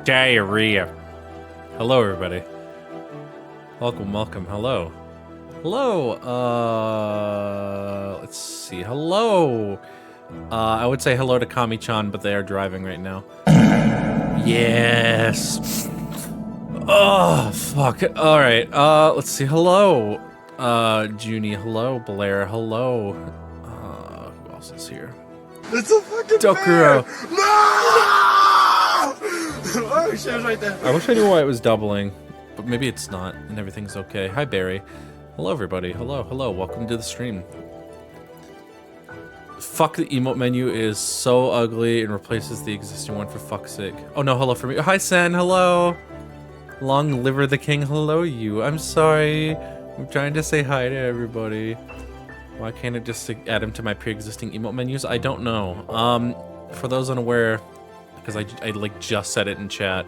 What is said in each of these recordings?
diarrhea. Hello, everybody. Welcome, welcome. Hello. Hello. Let's see. Hello. I would say hello to Kami-chan, but they are driving right now. Yes. Oh, fuck. All right. Let's see. Hello. Junie. Hello. Blair. Hello. Who else is here? It's a fucking Dokuro. bear! No! Oh shit, it was right there. I wish I knew why it was doubling, but maybe it's not, and everything's okay. Hi, Barry. Hello, everybody. Hello, hello. Welcome to the stream. Fuck, the emote menu is so ugly and replaces the existing one for fuck's sake. Oh no, hello for me. Hi, San. Hello. Long liver the king. Hello, you. I'm sorry. I'm trying to say hi to everybody. Why can't it just add him to my pre-existing emote menus? I don't know. For those unaware, because I like just said it in chat,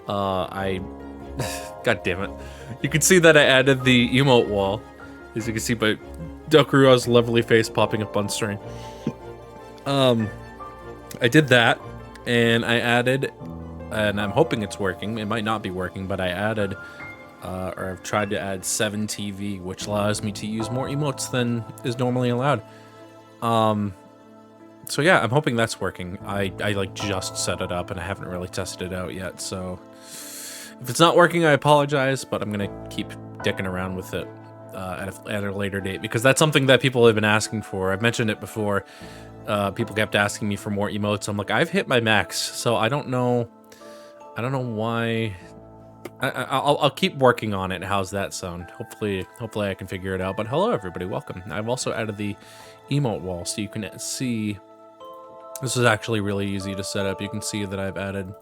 God damn it. You can see that I added the emote wall, as you can see by Dokuro's lovely face popping up on screen. I did that, and I added, and I'm hoping it's working. It might not be working, but I added, or I've tried to add 7 TV, which allows me to use more emotes than is normally allowed. So yeah, I'm hoping that's working. I like just set it up and I haven't really tested it out yet, so if it's not working, I apologize, but I'm gonna keep dicking around with it at a later date, because that's something that people have been asking for. I've mentioned it before. People kept asking me for more emotes. I'm like, I've hit my max, so I don't know why. I'll keep working on it. How's that sound? Hopefully I can figure it out. But hello, everybody. Welcome. I've also added the emote wall, so you can see. This is actually really easy to set up. You can see that I've added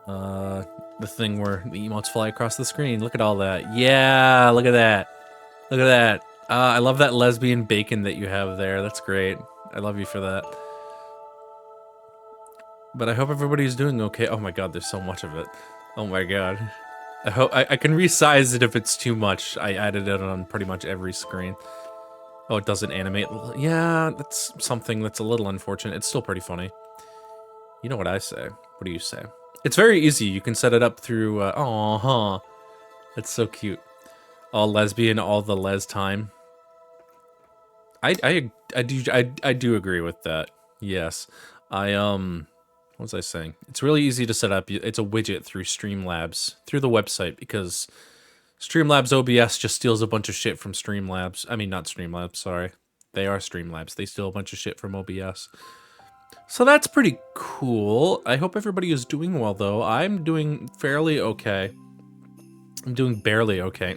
the thing where the emotes fly across the screen. Look at all that. Yeah, look at that. Look at that. I love that lesbian bacon that you have there. That's great. I love you for that. But I hope everybody's doing okay. Oh my god, there's so much of it. Oh my god. I hope I can resize it if it's too much. I added it on pretty much every screen. Oh, it doesn't animate. Yeah, that's something that's a little unfortunate. It's still pretty funny. You know what I say. What do you say? It's very easy. You can set it up through, That's so cute. All lesbian, all the les time. I do agree with that. Yes. What was I saying? It's really easy to set up. It's a widget through Streamlabs, through the website, because Streamlabs OBS just steals a bunch of shit from Streamlabs. I mean, not Streamlabs, sorry. They are Streamlabs. They steal a bunch of shit from OBS. So that's pretty cool. I hope everybody is doing well, though. I'm doing fairly okay. I'm doing barely okay.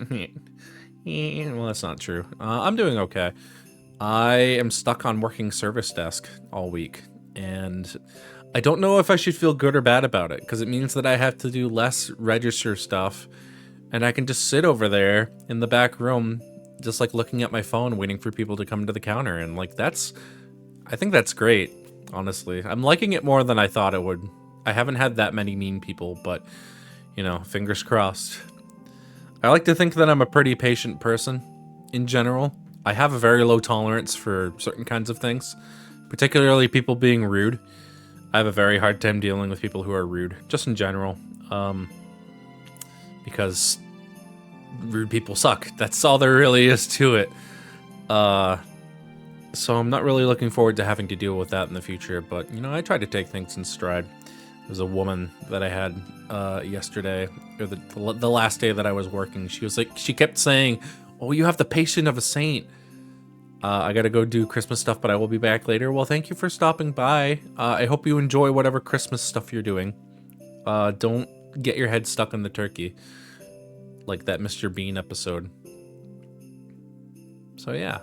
Well, that's not true. I'm doing okay. I am stuck on working service desk all week, and I don't know if I should feel good or bad about it, because it means that I have to do less register stuff, and I can just sit over there in the back room, just like looking at my phone, waiting for people to come to the counter, and like I think that's great, honestly. I'm liking it more than I thought it would. I haven't had that many mean people, but, you know, fingers crossed. I like to think that I'm a pretty patient person, in general. I have a very low tolerance for certain kinds of things, particularly people being rude. I have a very hard time dealing with people who are rude, just in general, because rude people suck. That's all there really is to it. So I'm not really looking forward to having to deal with that in the future, but, you know, I try to take things in stride. There was a woman that I had yesterday, or the last day that I was working. She was like, she kept saying, "Oh, you have the patience of a saint." I gotta go do Christmas stuff, but I will be back later. Well, thank you for stopping by. I hope you enjoy whatever Christmas stuff you're doing. Don't get your head stuck in the turkey, like that Mr. Bean episode. So yeah,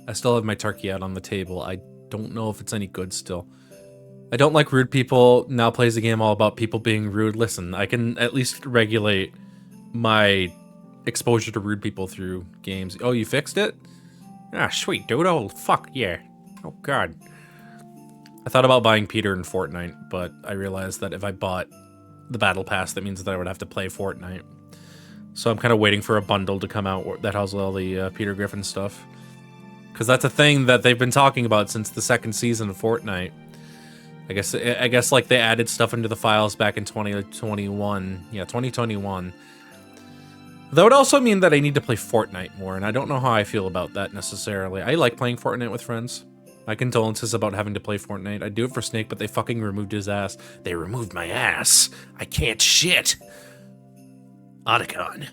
I still have my turkey out on the table. I don't know if it's any good still. I don't like rude people. Now plays a game all about people being rude. Listen, I can at least regulate my exposure to rude people through games. Oh, you fixed it? Ah, sweet, dude. Oh, fuck, yeah. Oh, God. I thought about buying Peter in Fortnite, but I realized that if I bought the Battle Pass, that means that I would have to play Fortnite. So I'm kind of waiting for a bundle to come out that has all the Peter Griffin stuff. Because that's a thing that they've been talking about since the second season of Fortnite. I guess like they added stuff into the files back in 2021. Yeah, 2021. That would also mean that I need to play Fortnite more, and I don't know how I feel about that necessarily. I like playing Fortnite with friends. My condolences about having to play Fortnite. I do it for Snake, but they fucking removed his ass. They removed my ass. I can't shit. Otacon.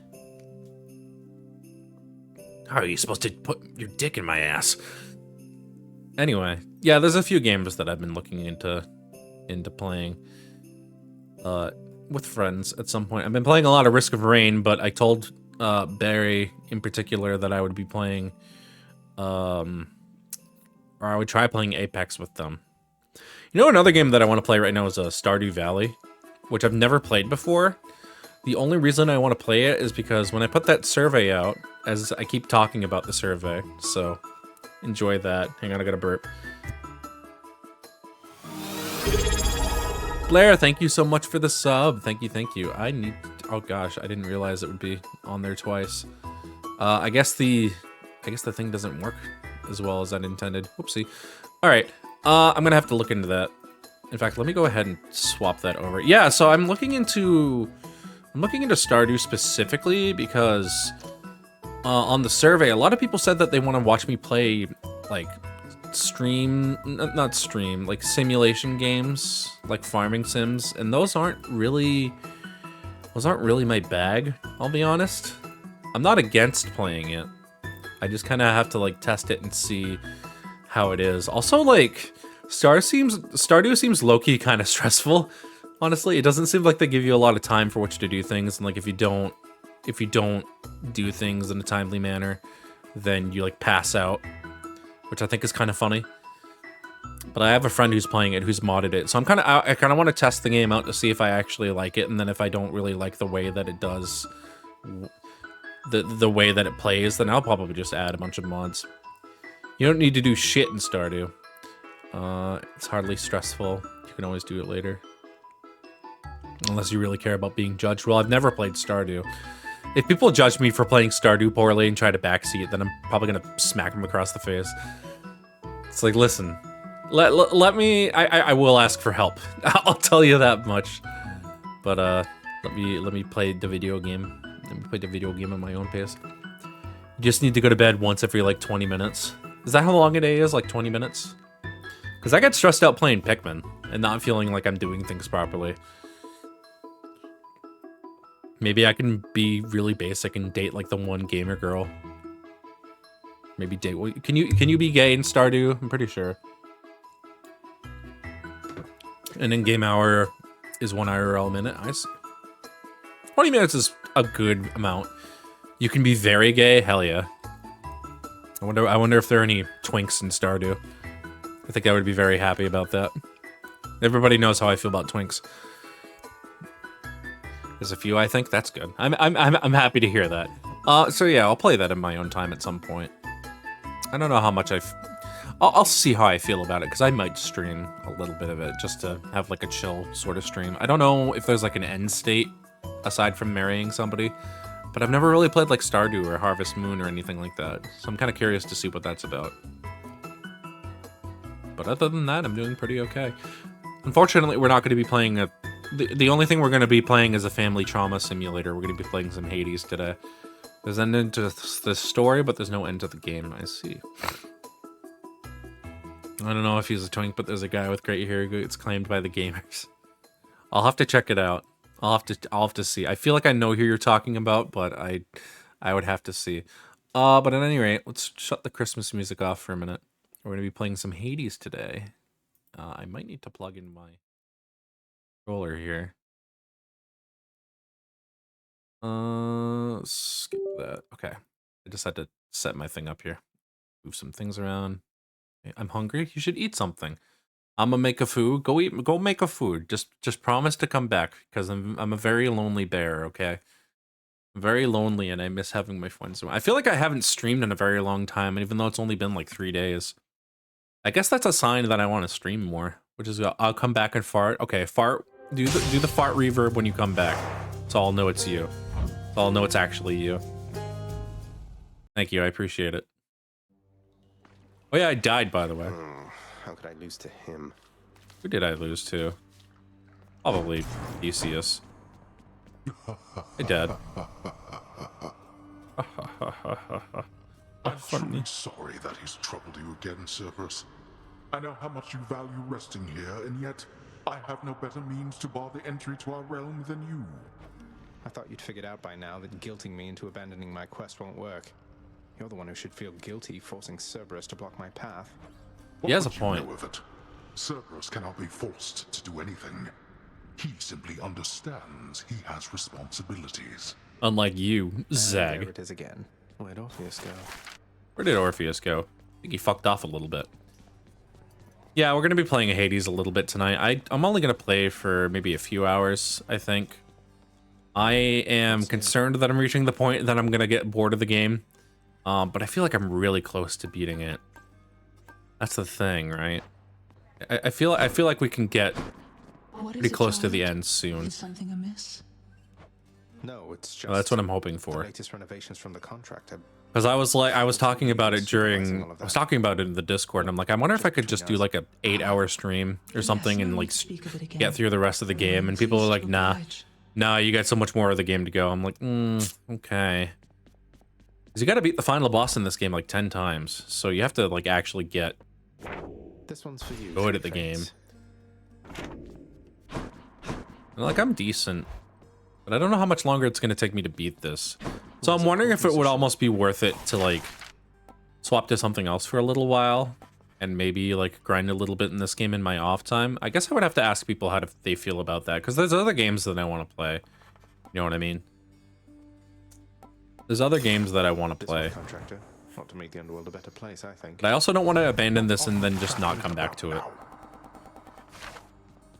How are you supposed to put your dick in my ass? Anyway, yeah, there's a few games that I've been looking into playing with friends at some point. I've been playing a lot of Risk of Rain, but I told Barry in particular that I would be playing or I would try playing Apex with them. You know, another game that I want to play right now is Stardew Valley, which I've never played before. The only reason I want to play it is because when I put that survey out, as I keep talking about the survey, so enjoy that. Hang on, I gotta burp. Blair, thank you so much for the sub. Thank you. I need... Oh gosh, I didn't realize it would be on there twice. I guess the thing doesn't work as well as I'd intended. Whoopsie. All right, I'm gonna have to look into that. In fact, let me go ahead and swap that over. Yeah, so I'm looking into Stardew specifically because on the survey, a lot of people said that they want to watch me play like like simulation games, like farming sims, and those aren't really my bag, I'll be honest. I'm not against playing it. I kind of have to like test it and see how it is. Also, like Stardew seems low-key kind of stressful. Honestly, it doesn't seem like they give you a lot of time for which to do things, and like if you don't do things in a timely manner, then you like pass out, which I think is kind of funny. But I have a friend who's playing it, who's modded it, so I kind of want to test the game out to see if I actually like it, and then if I don't really like the way that it does, the way that it plays, then I'll probably just add a bunch of mods. You don't need to do shit in Stardew. It's hardly stressful. You can always do it later. Unless you really care about being judged. Well, I've never played Stardew. If people judge me for playing Stardew poorly and try to backseat, then I'm probably gonna smack them across the face. It's like, listen, let me. I will ask for help. I'll tell you that much. But let me play the video game. Let me play the video game at my own pace. You just need to go to bed once every like 20 minutes. Is that how long a day is? Like 20 minutes? Because I get stressed out playing Pikmin and not feeling like I'm doing things properly. Maybe I can be really basic and date like the one gamer girl. Maybe date. Can you be gay in Stardew? I'm pretty sure. And in-game hour is 1 IRL minute. I see. 20 minutes is a good amount. You can be very gay. Hell yeah. I wonder if there are any twinks in Stardew. I think I would be very happy about that. Everybody knows how I feel about twinks. There's a few, I think. That's good. I'm happy to hear that. So yeah, I'll play that in my own time at some point. I don't know how much I'll see how I feel about it, because I might stream a little bit of it just to have like a chill sort of stream. I don't know if there's like an end state aside from marrying somebody, but I've never really played like Stardew or Harvest Moon or anything like that, so I'm kind of curious to see what that's about. But other than that, I'm doing pretty okay. Unfortunately, we're not going to be playing the only thing we're going to be playing is a family trauma simulator. We're going to be playing some Hades today. There's an end to the story, but there's no end to the game. I see. I don't know if he's a twink, but there's a guy with great hair who gets claimed by the gamers. I'll have to check it out. I'll have to see. I feel like I know who you're talking about, but I would have to see. But at any rate, let's shut the Christmas music off for a minute. We're going to be playing some Hades today. I might need to plug in my controller here. Skip that. Okay. I just had to set my thing up here. Move some things around. I'm hungry. You should eat something. I'm gonna make a food. Go make a food. Just promise to come back, because I'm a very lonely bear, okay? I'm very lonely and I miss having my friends around. I feel like I haven't streamed in a very long time, even though it's only been like 3 days. I guess that's a sign that I want to stream more, which is I'll come back and fart. Okay, fart. Do the fart reverb when you come back, so I'll know it's you. So I'll know it's actually you. Thank you, I appreciate it. Oh yeah, I died, by the way. How could I lose to him? Who did I lose to? Probably Theseus. Hey, Dad. I'm truly sorry that he's troubled you again, Cerberus. I know how much you value resting here, and yet I have no better means to bar the entry to our realm than you. I thought you'd figured out by now that guilting me into abandoning my quest won't work. You're the one who should feel guilty forcing Cerberus to block my path. He has a What point. you know of it? Cerberus cannot be forced to do anything. He simply understands he has responsibilities. Unlike you, There Zag. it is again. Where'd Orpheus go? Where did Orpheus go? I think he fucked off a little bit. Yeah, we're going to be playing Hades a little bit tonight. I'm only going to play for maybe a few hours, I think. I am concerned that I'm reaching the point that I'm going to get bored of the game. But I feel like I'm really close to beating it. That's the thing, right? I feel like we can get pretty close to the end soon. Is something amiss? No, it's just Well, that's what I'm hoping the for. latest renovations from the contractor. Because I was talking about it during, I was talking about it in the Discord, and I'm like, I wonder if I could just do like a 8-hour stream or something and like get through the rest of the game. And people are like, nah, you got so much more of the game to go. I'm like, okay. Because you got to beat the final boss in this game like 10 times, so you have to like actually get This one's for you. good at the game. And, like, I'm decent, but I don't know how much longer it's going to take me to beat this. So I'm wondering if it would almost be worth it to like swap to something else for a little while and maybe like grind a little bit in this game in my off time. I guess I would have to ask people how they feel about that, because there's other games that I want to play. You know what I mean? There's other games that I want to play. Contractor, not to make the underworld a better place, I think. But I also don't want to abandon this and then just not come back to it.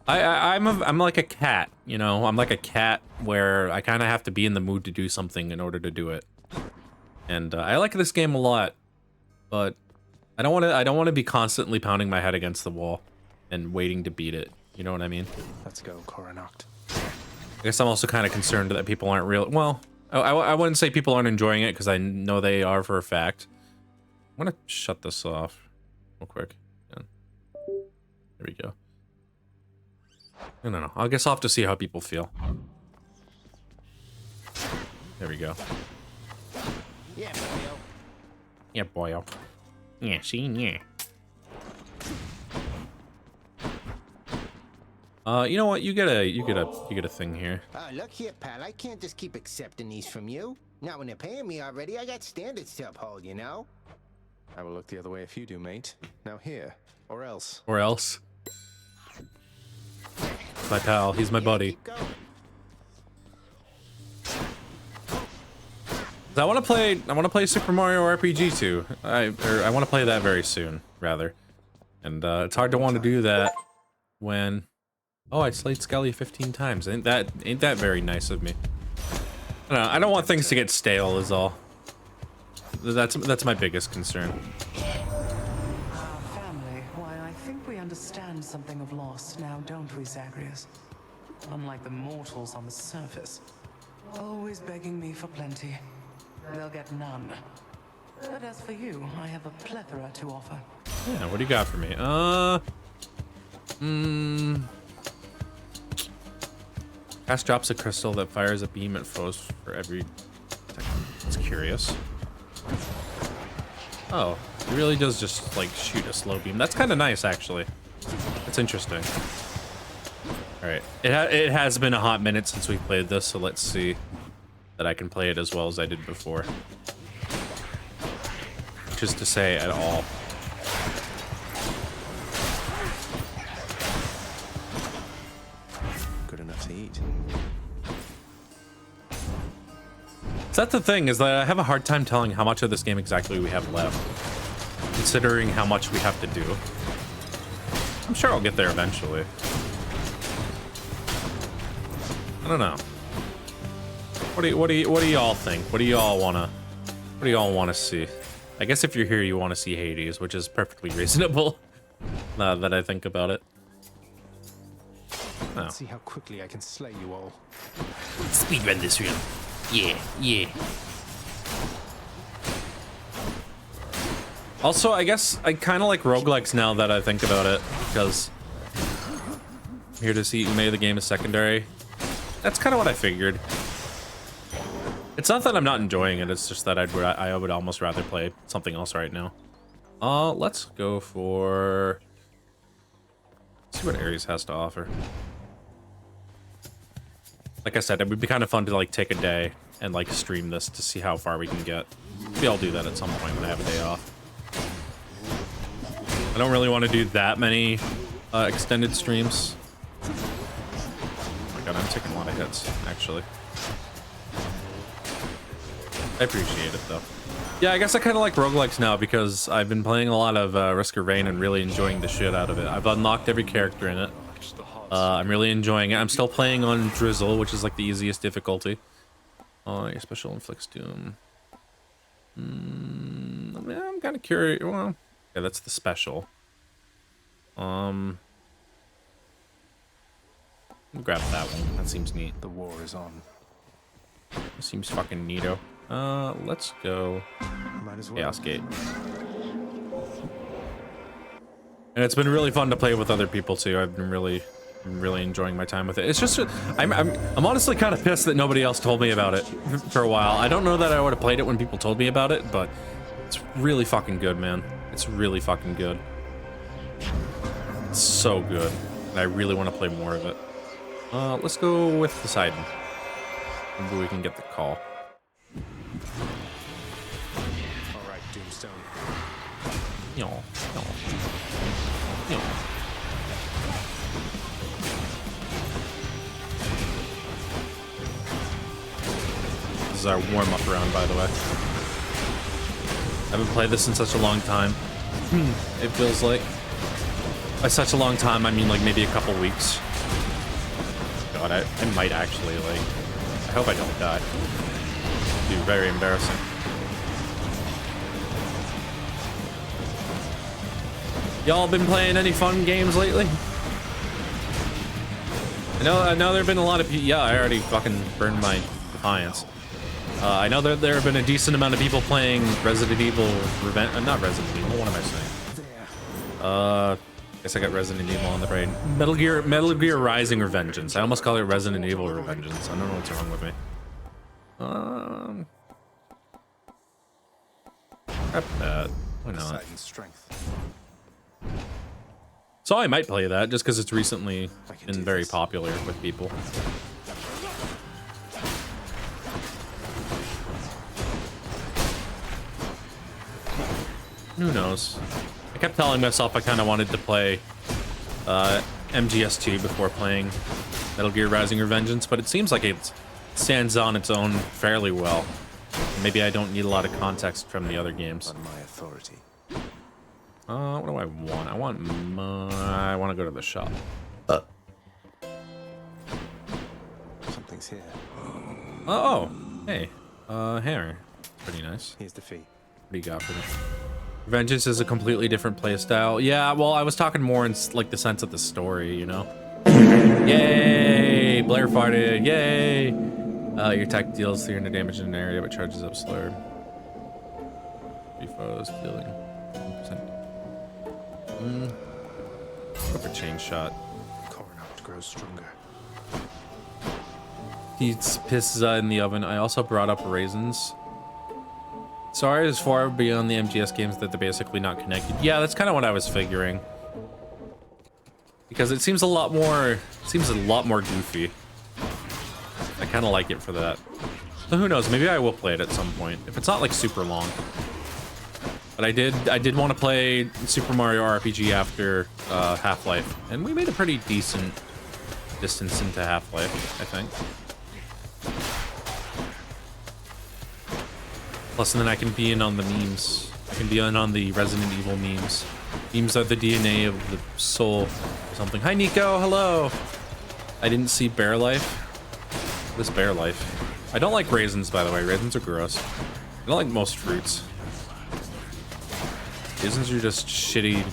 I'm like a cat, you know? I'm like a cat where I kind of have to be in the mood to do something in order to do it. And I like this game a lot, but I don't want to be constantly pounding my head against the wall and waiting to beat it. You know what I mean? Let's go, Coronacht. I guess I'm also kind of concerned that people aren't real. Well, I wouldn't say people aren't enjoying it, because I know they are for a fact. I'm gonna shut this off real quick. Yeah. There we go. No. I guess I'll have to see how people feel. There we go. Yeah, boyo. Yeah, boyo. Yeah, see, yeah. You know what? You get a thing here. Look here, pal. I can't just keep accepting these from you. Not when they're paying me already. I got standards to uphold, you know? I will look the other way if you do, mate. Now here, or else. Or else. My pal, he's my buddy. Keep going. I want to play Super Mario RPG too. I want to play that very soon, rather. And it's hard to want to do that when. Oh, I slayed Skelly 15 times. Ain't that very nice of me? I don't want things to get stale, is all. That's my biggest concern. Our family, why, I think we understand something of loss now, don't we, Zagreus? Unlike the mortals on the surface. Always begging me for plenty. They'll get none. But as for you, I have a plethora to offer. Yeah, what do you got for me? Cast drops a crystal that fires a beam at foes for every second. That's curious. Oh, it really does just like shoot a slow beam. That's kind of nice, actually. That's interesting. All right, it has been a hot minute since we played this, so let's see that I can play it as well as I did before. Which is to say, at all. Good enough to eat. So that's the thing, is that I have a hard time telling how much of this game exactly we have left, considering how much we have to do. I'm sure I'll get there eventually. I don't know. What do y'all think? What do y'all wanna see? I guess if you're here, you want to see Hades, which is perfectly reasonable. Now that I think about it. Oh. Let's see how quickly I can slay you all. Speedrun this room. Yeah. Also, I guess I kind of like roguelikes now that I think about it, because here to see Ume. The game is secondary. That's kind of what I figured. It's not that I'm not enjoying it. It's just that I would almost rather play something else right now. Let's go for... Let's see what Ares has to offer. Like I said, it would be kind of fun to like take a day and like stream this to see how far we can get. Maybe I'll do that at some point when I have a day off. I don't really want to do that many extended streams. Oh my god, I'm taking a lot of hits, actually. I appreciate it, though. Yeah, I guess I kind of like roguelikes now because I've been playing a lot of Risk of Rain and really enjoying the shit out of it. I've unlocked every character in it. I'm really enjoying it. I'm still playing on Drizzle, which is like the easiest difficulty. Your special inflicts doom. I'm kind of curious. Well, yeah, that's the special. Grab that one. That seems neat. The war is on. It seems fucking neato. Let's go Might as well. Chaos Gate. And it's been really fun to play with other people too. I've been really enjoying my time with it. It's just I'm honestly kind of pissed that nobody else told me about it for a while. I don't know that I would have played it when people told me about it, but it's really fucking good, man. It's really fucking good. It's so good. And I really want to play more of it. Let's go with Poseidon. Maybe we can get the call. All right, Doomstone. Yo. This is our warm-up round, by the way. I haven't played this in such a long time. It feels like. By such a long time, I mean like maybe a couple weeks. God, I might actually like... I hope I don't die. It'd be very embarrassing. Y'all been playing any fun games lately? I know there've been a lot of people. Yeah, I already fucking burned my Defiance. I know that there have been a decent amount of people playing Resident Evil Revenge. Not Resident Evil. What am I saying? Guess I got Resident Evil on the brain. Metal Gear Rising Revengeance. I almost call it Resident Evil Revengeance. I don't know what's wrong with me. Grab that. Why not? Poseidon's strength. So I might play that just because it's recently been very popular with people. Who knows? I kept telling myself I kind of wanted to play MGS2 before playing Metal Gear Rising Revengeance, but it seems like it stands on its own fairly well. Maybe I don't need a lot of context from the other games. On my authority. What do I want? I want to go to the shop. Something's here. Oh, hey. Hammer. Pretty nice. Here's the fee. What do you got for me? Vengeance is a completely different playstyle. Yeah, well, I was talking more in like the sense of the story, you know? Yay! Blair farted. Yay! Your attack deals 300 damage in an area, but charges up slower. 3 foes, healing 1%. Go for chain shot. Coronaut grows stronger. Heats pizza in the oven. I also brought up raisins. Sorry, is far beyond the MGS games that they're basically not connected. Yeah, that's kind of what I was figuring. Because it seems a lot more goofy. I kind of like it for that. So who knows? Maybe I will play it at some point if it's not like super long. But I did want to play Super Mario RPG after Half-Life, and we made a pretty decent distance into Half-Life, I think. Plus, and then I can be in on the memes. I can be in on the Resident Evil memes. Memes are the DNA of the soul or something. Hi, Nico. Hello. I didn't see Bear Life. This Bear Life. I don't like raisins, by the way. Raisins are gross. I don't like most fruits. Raisins are just shitty.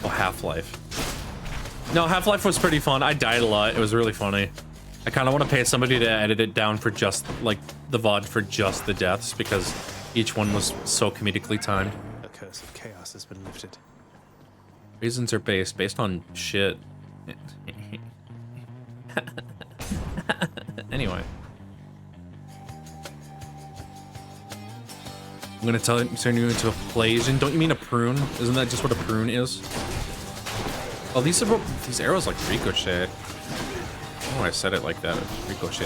Oh, Half-Life. No, Half-Life was pretty fun. I died a lot. It was really funny. I kind of want to pay somebody to edit it down for just, like, the VOD for just the deaths, because each one was so comedically timed. A curse of chaos has been lifted. Raisins are based on shit. Anyway. I'm gonna turn you into a Playsian. Don't you mean a prune? Isn't that just what a prune is? Oh, these arrows like ricochet. Oh, I said it like that. Ricochet.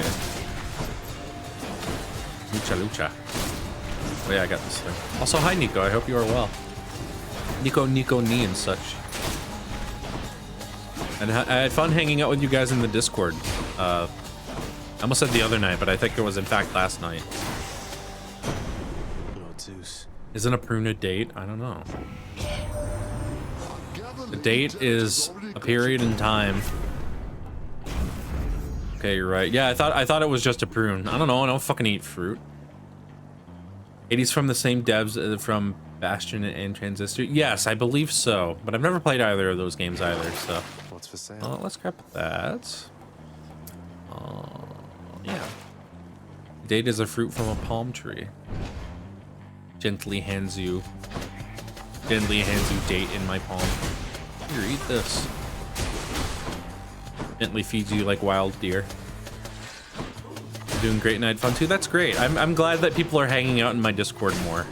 Lucha lucha. Oh yeah, I got this thing. Also, hi Nico. I hope you are well. Nico Nee and such. And I had fun hanging out with you guys in the Discord. I almost said the other night, but I think it was in fact last night. Lord Zeus. Isn't a prune a date? I don't know. A date is a period in time. Okay, you're right. Yeah, I thought it was just a prune. I don't know. I don't fucking eat fruit. 80's from the same devs from Bastion and Transistor. Yes, I believe so. But I've never played either of those games either. So. What's for sale? Let's grab that. Yeah. Date is a fruit from a palm tree. Gently hands you date in my palm. Here, eat this. Gently feeds you like wild deer. You're doing great and I had fun too. That's great. I'm glad that people are hanging out in my Discord more.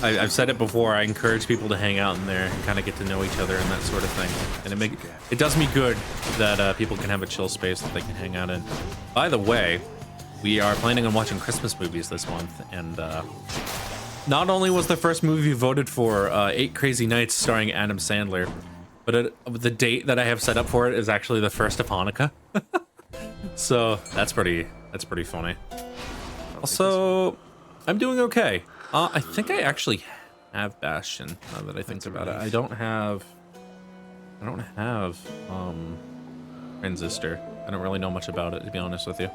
I've said it before. I encourage people to hang out in there and kind of get to know each other and that sort of thing. And it does me good that people can have a chill space that they can hang out in. By the way, we are planning on watching Christmas movies this month, and not only was the first movie voted for 8 Crazy Nights starring Adam Sandler, but the date that I have set up for it is actually the 1st of Hanukkah. So that's pretty funny. Also, I'm doing okay. I think I actually have Bastion, now that I think about it. I don't have Transistor. I don't really know much about it, to be honest with you.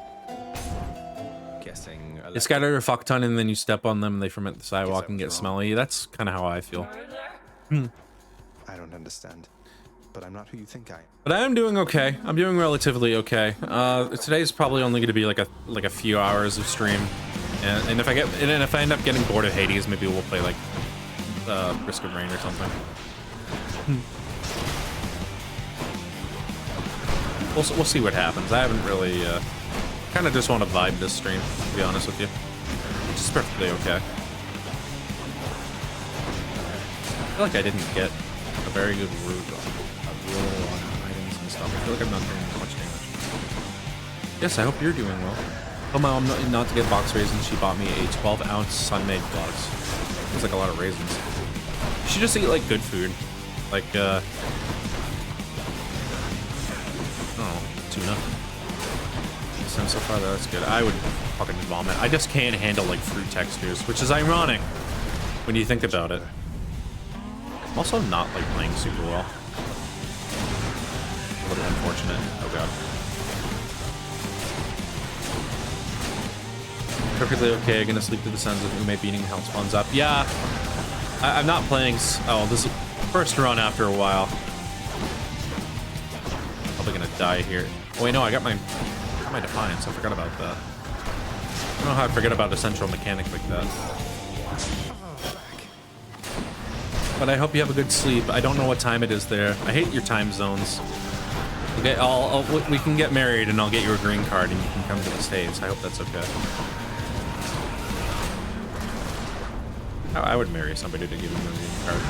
Guessing. You scatter a fuck ton and then you step on them and they ferment the sidewalk and get smelly. That's kind of how I feel. I don't understand, but I'm not who you think I am. But I am doing okay. I'm doing relatively okay. Today's probably only going to be like a few hours of stream, and if I end up getting bored of Hades, maybe we'll play like Risk of Rain or something. We'll see what happens. I haven't really. Kind of just want to vibe this stream, to be honest with you. Which is perfectly okay. I feel like I didn't get a very good roll on items and stuff. I feel like I'm not doing much damage. Yes, I hope you're doing well. Oh, my mom not to get box raisins. She bought me a 12-ounce sun-made box. It's like a lot of raisins. You should just eat like good food, like tuna. So far that's good. I would fucking vomit. I just can't handle like fruit textures, which is ironic when you think about it. I'm also not like playing super well. A little unfortunate. Oh god. Perfectly okay. Gonna sleep to the sounds of Ume beating health spawns up. Yeah. I'm not playing. Oh, this is first run after a while. Probably gonna die here. Oh wait, no, I got my Defiance. I forgot about that. I don't know how I forget about a central mechanic like that. But I hope you have a good sleep. I don't know what time it is there. I hate your time zones. Okay, we can get married and I'll get you a green card and you can come to the States. I hope that's okay. I would marry somebody to give him a green card.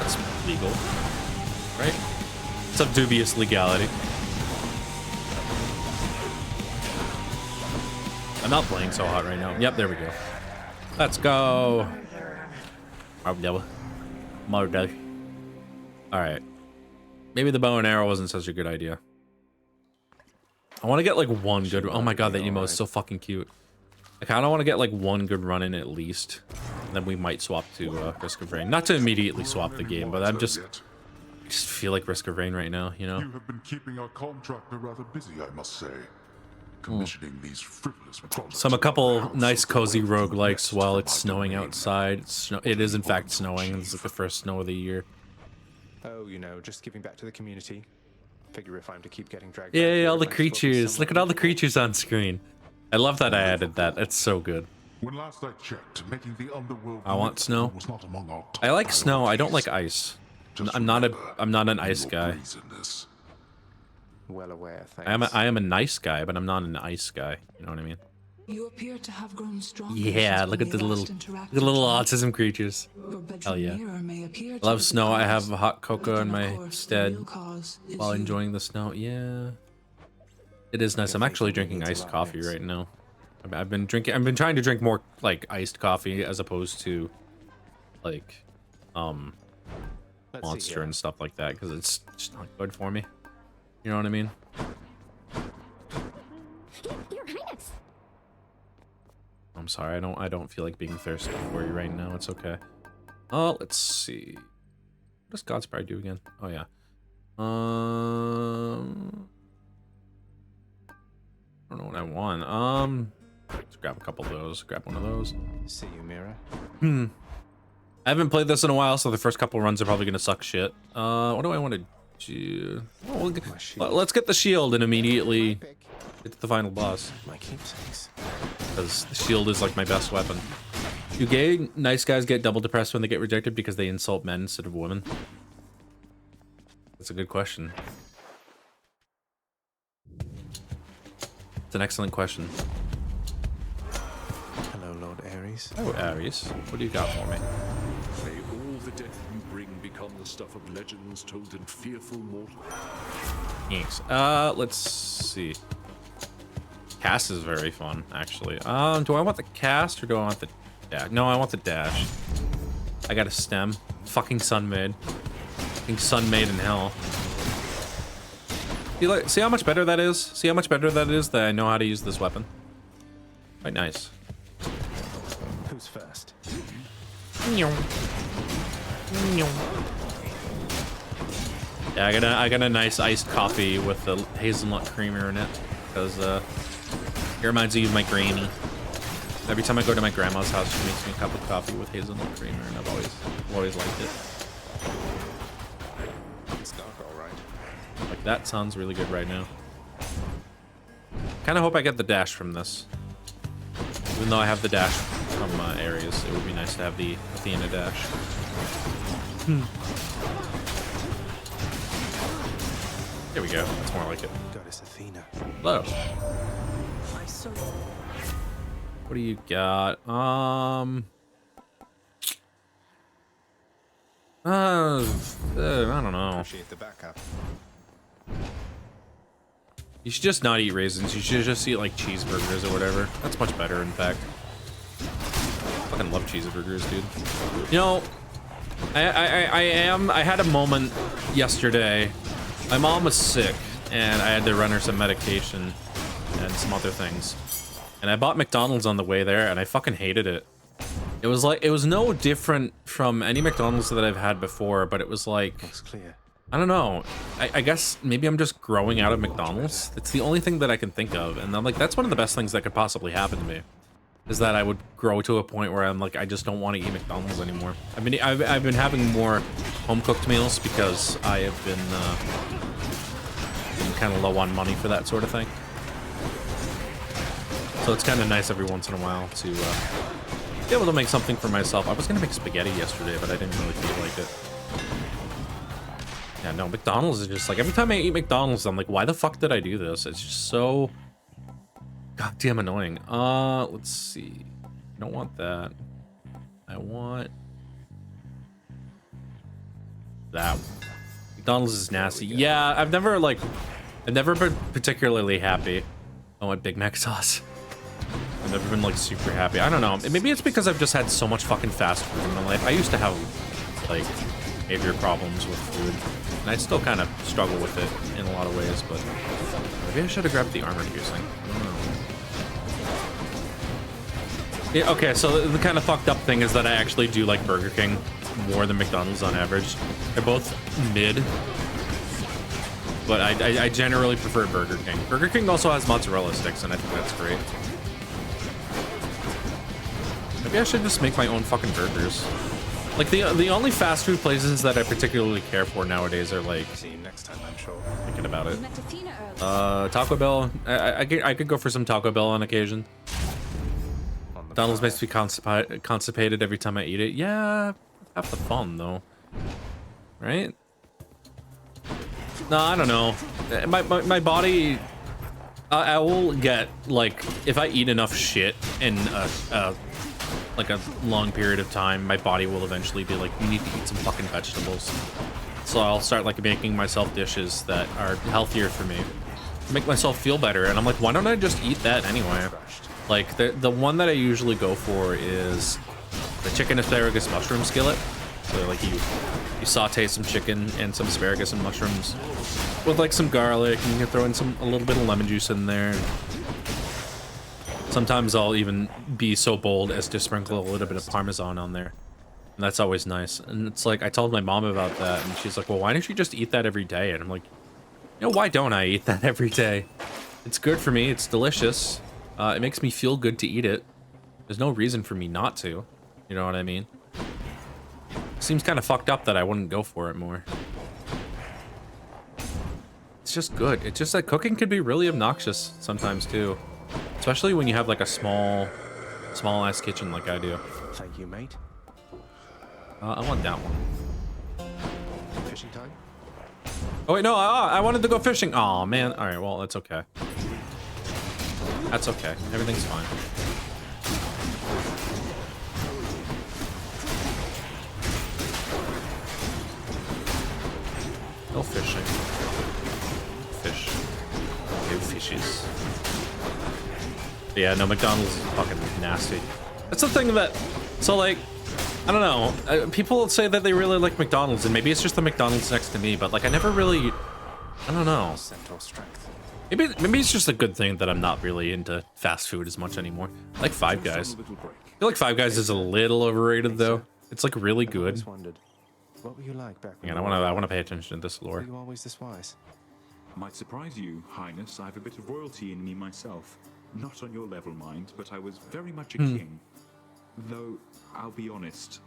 That's legal, right? It's of dubious legality. I'm not playing so hot right now. Yep, there we go. Let's go. Alright. Maybe the bow and arrow wasn't such a good idea. I want to get like one good... Oh my god, that emo is so fucking cute. I kind of want to get like one good run in at least. And then we might swap to Risk of Rain. Not to immediately swap the game, but I just feel like Risk of Rain right now, you know? You have been keeping our contractor rather busy, I must say. Commissioning these frivolous projects. A couple nice cozy roguelikes while it's snowing outside. It is in fact snowing. This is like the first snow of the year. Oh, you know, just giving back to the community. Figure if I'm to keep getting dragged. Yay, all the creatures. Look at all the creatures on screen. I love that I added that. It's so good. When last I checked, making the underworld I want snow. was not among our top I like snow. I don't like priorities. ice. I'm not an ice guy. Well aware, thanks. I am a nice guy, but I'm not an ice guy. You know what I mean? You appear to have grown stronger. Yeah, since look when at the we little, last interacted, autism creatures. Your bedroom Hell yeah. mirror may appear to Love be the snow. I cause, have hot cocoa but in then, my of course, the stead real cause is while you. enjoying the snow. Yeah, it is nice. I'm actually drinking iced coffee right now. I've been trying to drink more like iced coffee as opposed to like Let's see Monster here. and stuff like that because it's just not good for me. You know what I mean? Your Highness. I'm sorry. I don't feel like being thirsty for you right now. It's okay. Oh, let's see. What does God's Pride do again? Oh yeah. I don't know what I want. Let's grab a couple of those. Grab one of those. See you, Mira. I haven't played this in a while, so the first couple runs are probably gonna suck shit. What do I want to do? Oh, let's get the shield and immediately get to the final boss. My keepsakes. Because the shield is like my best weapon. Do gay nice guys get double depressed when they get rejected because they insult men instead of women? That's a good question. It's an excellent question. Hello, Lord Ares. Oh, Ares, what do you got for me? May all the death you bring become the stuff of legends told in fearful mortal. Thanks. Let's see. Cast is very fun, actually. Do I want the cast or do I want the dash? No, I want the dash. I got a stem. Fucking Sunmaid. Fucking Sunmaid in hell. See how much better that is? See how much better that is that I know how to use this weapon? Quite nice. Who's first? Yeah, I got a nice iced coffee with the hazelnut creamer in it because it reminds me of my granny. Every time I go to my grandma's house, she makes me a cup of coffee with hazelnut creamer, and I've always liked it. It's dark, all right. Like that sounds really good right now. Kind of hope I get the dash from this. Even though I have the dash from Ares, it would be nice to have the Athena dash. There we go. That's more like it. Goddess Athena. Hello. My soul. What do you got? I don't know. Appreciate the backup. You should just not eat raisins. You should just eat like cheeseburgers or whatever. That's much better, in fact. I fucking love cheeseburgers, dude. You know, I had a moment yesterday. My mom was sick, and I had to run her some medication and some other things. And I bought McDonald's on the way there, and I fucking hated it. It was no different from any McDonald's that I've had before, but it was like, Looks clear. I don't know. I guess maybe I'm just growing out of McDonald's. It's the only thing that I can think of, and I'm like, that's one of the best things that could possibly happen to me. Is that I would grow to a point where I'm like, I just don't want to eat McDonald's anymore. I've been having more home cooked meals because I have been kind of low on money for that sort of thing. So it's kind of nice every once in a while to be able to make something for myself. I was gonna make spaghetti yesterday, but I didn't really feel like it. Yeah, no, McDonald's is just like, every time I eat McDonald's, I'm like, why the fuck did I do this? It's just so goddamn annoying. Let's see. I don't want that. I want that. McDonald's is nasty. Yeah, I've never been particularly happy. I want Big Mac sauce. I've never been like super happy. I don't know. Maybe it's because I've just had so much fucking fast food in my life. I used to have like behavior problems with food, and I still kind of struggle with it in a lot of ways. But maybe I should have grabbed the armor piercing. I don't know. Yeah, okay, so the kind of fucked up thing is that I actually do like Burger King more than McDonald's on average. They're both mid, but I generally prefer Burger King. Burger King also has mozzarella sticks, and I think that's great. Maybe I should just make my own fucking burgers. Like, the only fast food places that I particularly care for nowadays are, like... See you next time, I'm sure. Thinking about it. You met Athena earlier. Taco Bell. I could go for some Taco Bell on occasion. McDonald's makes me constipated every time I eat it. Yeah, half the fun, though. Right? No, I don't know. My body, I will get, like, if I eat enough shit in like a long period of time, my body will eventually be like, you need to eat some fucking vegetables. So I'll start like making myself dishes that are healthier for me, make myself feel better. And I'm like, why don't I just eat that anyway? Like the one that I usually go for is the chicken asparagus mushroom skillet. So like you saute some chicken and some asparagus and mushrooms with like some garlic, and you can throw in a little bit of lemon juice in there. Sometimes I'll even be so bold as to sprinkle a little bit of Parmesan on there. And that's always nice. And it's like, I told my mom about that, and she's like, well, why don't you just eat that every day? And I'm like, you know, why don't I eat that every day? It's good for me. It's delicious. It makes me feel good to eat it. There's no reason for me not to. You know what I mean? Seems kind of fucked up that I wouldn't go for it more. It's just good. It's just that cooking can be really obnoxious sometimes too. Especially when you have like a small ass kitchen like I do. Thank you, mate. I want that one. Fishing time? Oh wait, no, I wanted to go fishing. Oh man. All right, well, that's okay. That's okay. Everything's fine. No fishing. Fish. No fishes. Yeah, no, McDonald's is fucking nasty. That's the thing that, so like, I don't know. People say that they really like McDonald's, and maybe it's just the McDonald's next to me, but like I never really, I don't know. Maybe it's just a good thing that I'm not really into fast food as much anymore. I like Five Guys. I feel like Five Guys is a little overrated though. It's like really good. What were you like back And I want to pay attention to this lore. Were you always this wise? Might surprise you, Highness. I have a bit of royalty in me myself. Not on your level, mind, but I was very much a king. Though, I'll be honest,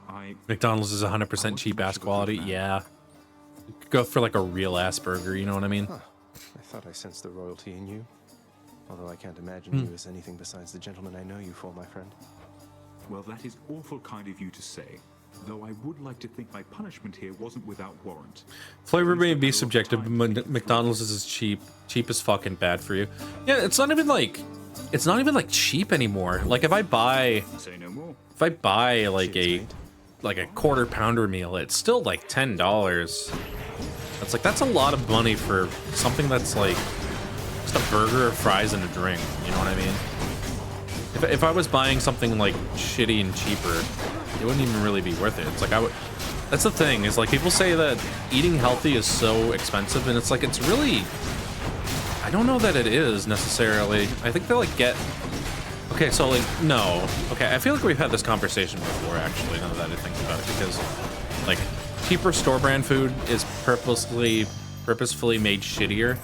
McDonald's is 100% cheap ass quality. Yeah. You could go for like a real ass burger, you know what I mean? Huh. I thought I sensed the royalty in you. Although I can't imagine you as anything besides the gentleman I know you for, my friend. Well, that is awful kind of you to say. Though I would like to think my punishment here wasn't without warrant. Flavor may be subjective, but McDonald's is cheap as fucking bad for you. Yeah, it's not even like cheap anymore. Like if I buy like a quarter pounder meal, it's still like $10. That's a lot of money for something that's like just a burger, fries, and a drink. You know what I mean? If I was buying something like shitty and cheaper, it wouldn't even really be worth it. It's like that's the thing, is like people say that eating healthy is so expensive, and it's like, it's really, I don't know that it is necessarily. I think they like get, okay, so like, no. Okay, I feel like we've had this conversation before actually, now that I think about it, because like cheaper store brand food is purposefully made shittier,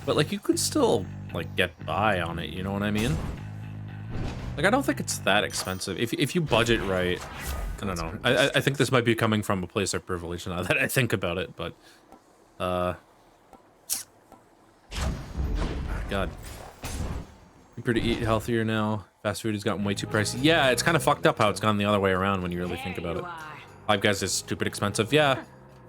but like you could still like get by on it, you know what I mean? Like, I don't think it's that expensive. If you budget right, I don't know. I think this might be coming from a place of privilege now that I think about it, but, God. Cheaper to eat healthier now. Fast food has gotten way too pricey. Yeah, it's kind of fucked up how it's gone the other way around when you really think about it. Five Guys is stupid expensive. Yeah.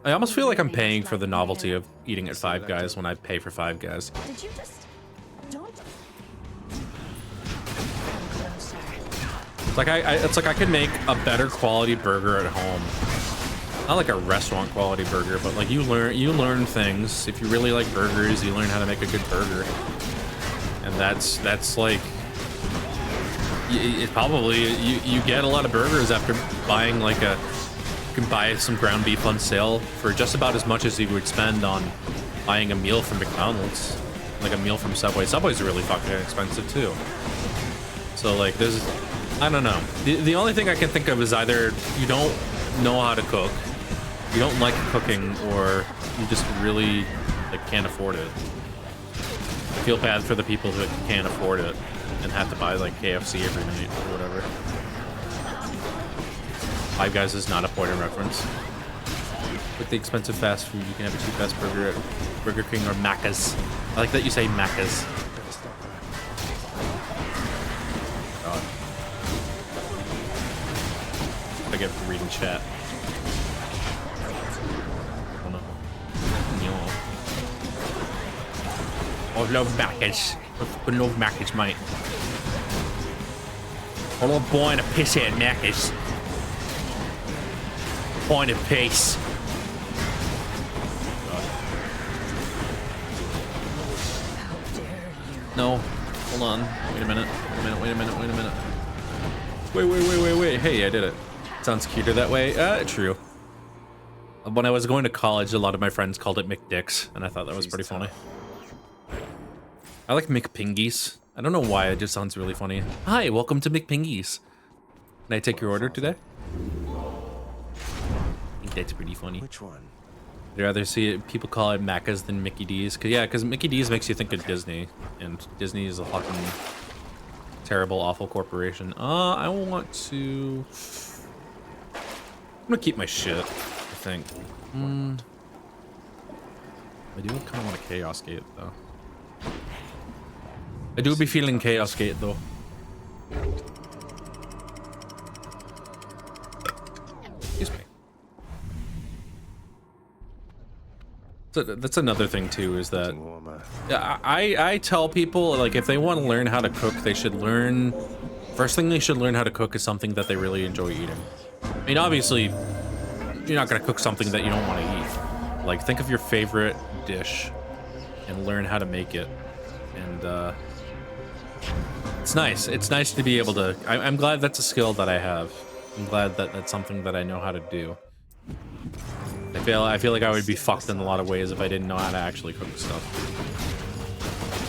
I almost feel like I'm paying for the novelty of eating at Five Guys when I pay for Five Guys. Did you just don't? It's like I could make a better quality burger at home. Not like a restaurant quality burger, but like you learn things. If you really like burgers, you learn how to make a good burger. And that's like, it probably, you get a lot of burgers after buying like you can buy some ground beef on sale for just about as much as you would spend on buying a meal from McDonald's. Like a meal from Subway. Subway's really fucking expensive too. So like there's, I don't know. The only thing I can think of is either you don't know how to cook, you don't like cooking, or you just really like can't afford it. I feel bad for the people who can't afford it and have to buy like KFC every night or whatever. Five Guys is not a point of reference. With the expensive fast food, you can have a cheap ass burger at Burger King or Macca's. I like that you say Macca's. God. I get reading chat. Oh no. I love Macca's. I fucking love Macca's, mate. I love buying a piss at Macca's. Point of peace. No. Hold on. Wait a minute. Wait a minute. Wait. Hey, I did it. Sounds cuter that way. True. When I was going to college, a lot of my friends called it McDicks, and I thought that was pretty funny. I like McPingies. I don't know why, it just sounds really funny. Hi, welcome to McPingies. Can I take your order today? I think that's pretty funny. Which one? I'd rather see it, people call it Macca's than Mickey D's. Cause Mickey D's makes you think of Disney, and Disney is a fucking terrible, awful corporation. I want to... I'm gonna keep my shit, I think. I do kind of want a Chaos Gate, though. I do be feeling Chaos Gate, though. Excuse me. So that's another thing, too, is that... I tell people, like, if they want to learn how to cook, they should learn... First thing they should learn how to cook is something that they really enjoy eating. I mean, obviously, you're not going to cook something that you don't want to eat. Like, think of your favorite dish and learn how to make it. And, it's nice. It's nice to be able to... I'm glad that's a skill that I have. I'm glad that that's something that I know how to do. I feel like I would be fucked in a lot of ways if I didn't know how to actually cook stuff.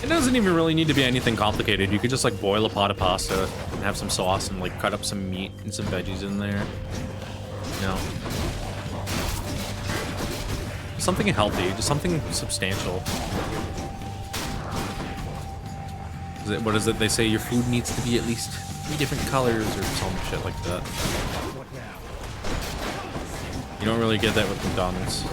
It doesn't even really need to be anything complicated. You could just, like, boil a pot of pasta and have some sauce and, like, cut up some meat and some veggies in there. You know? Something healthy, just something substantial. What is it? They say your food needs to be at least 3 different colors or some shit like that. You don't really get that with McDonald's.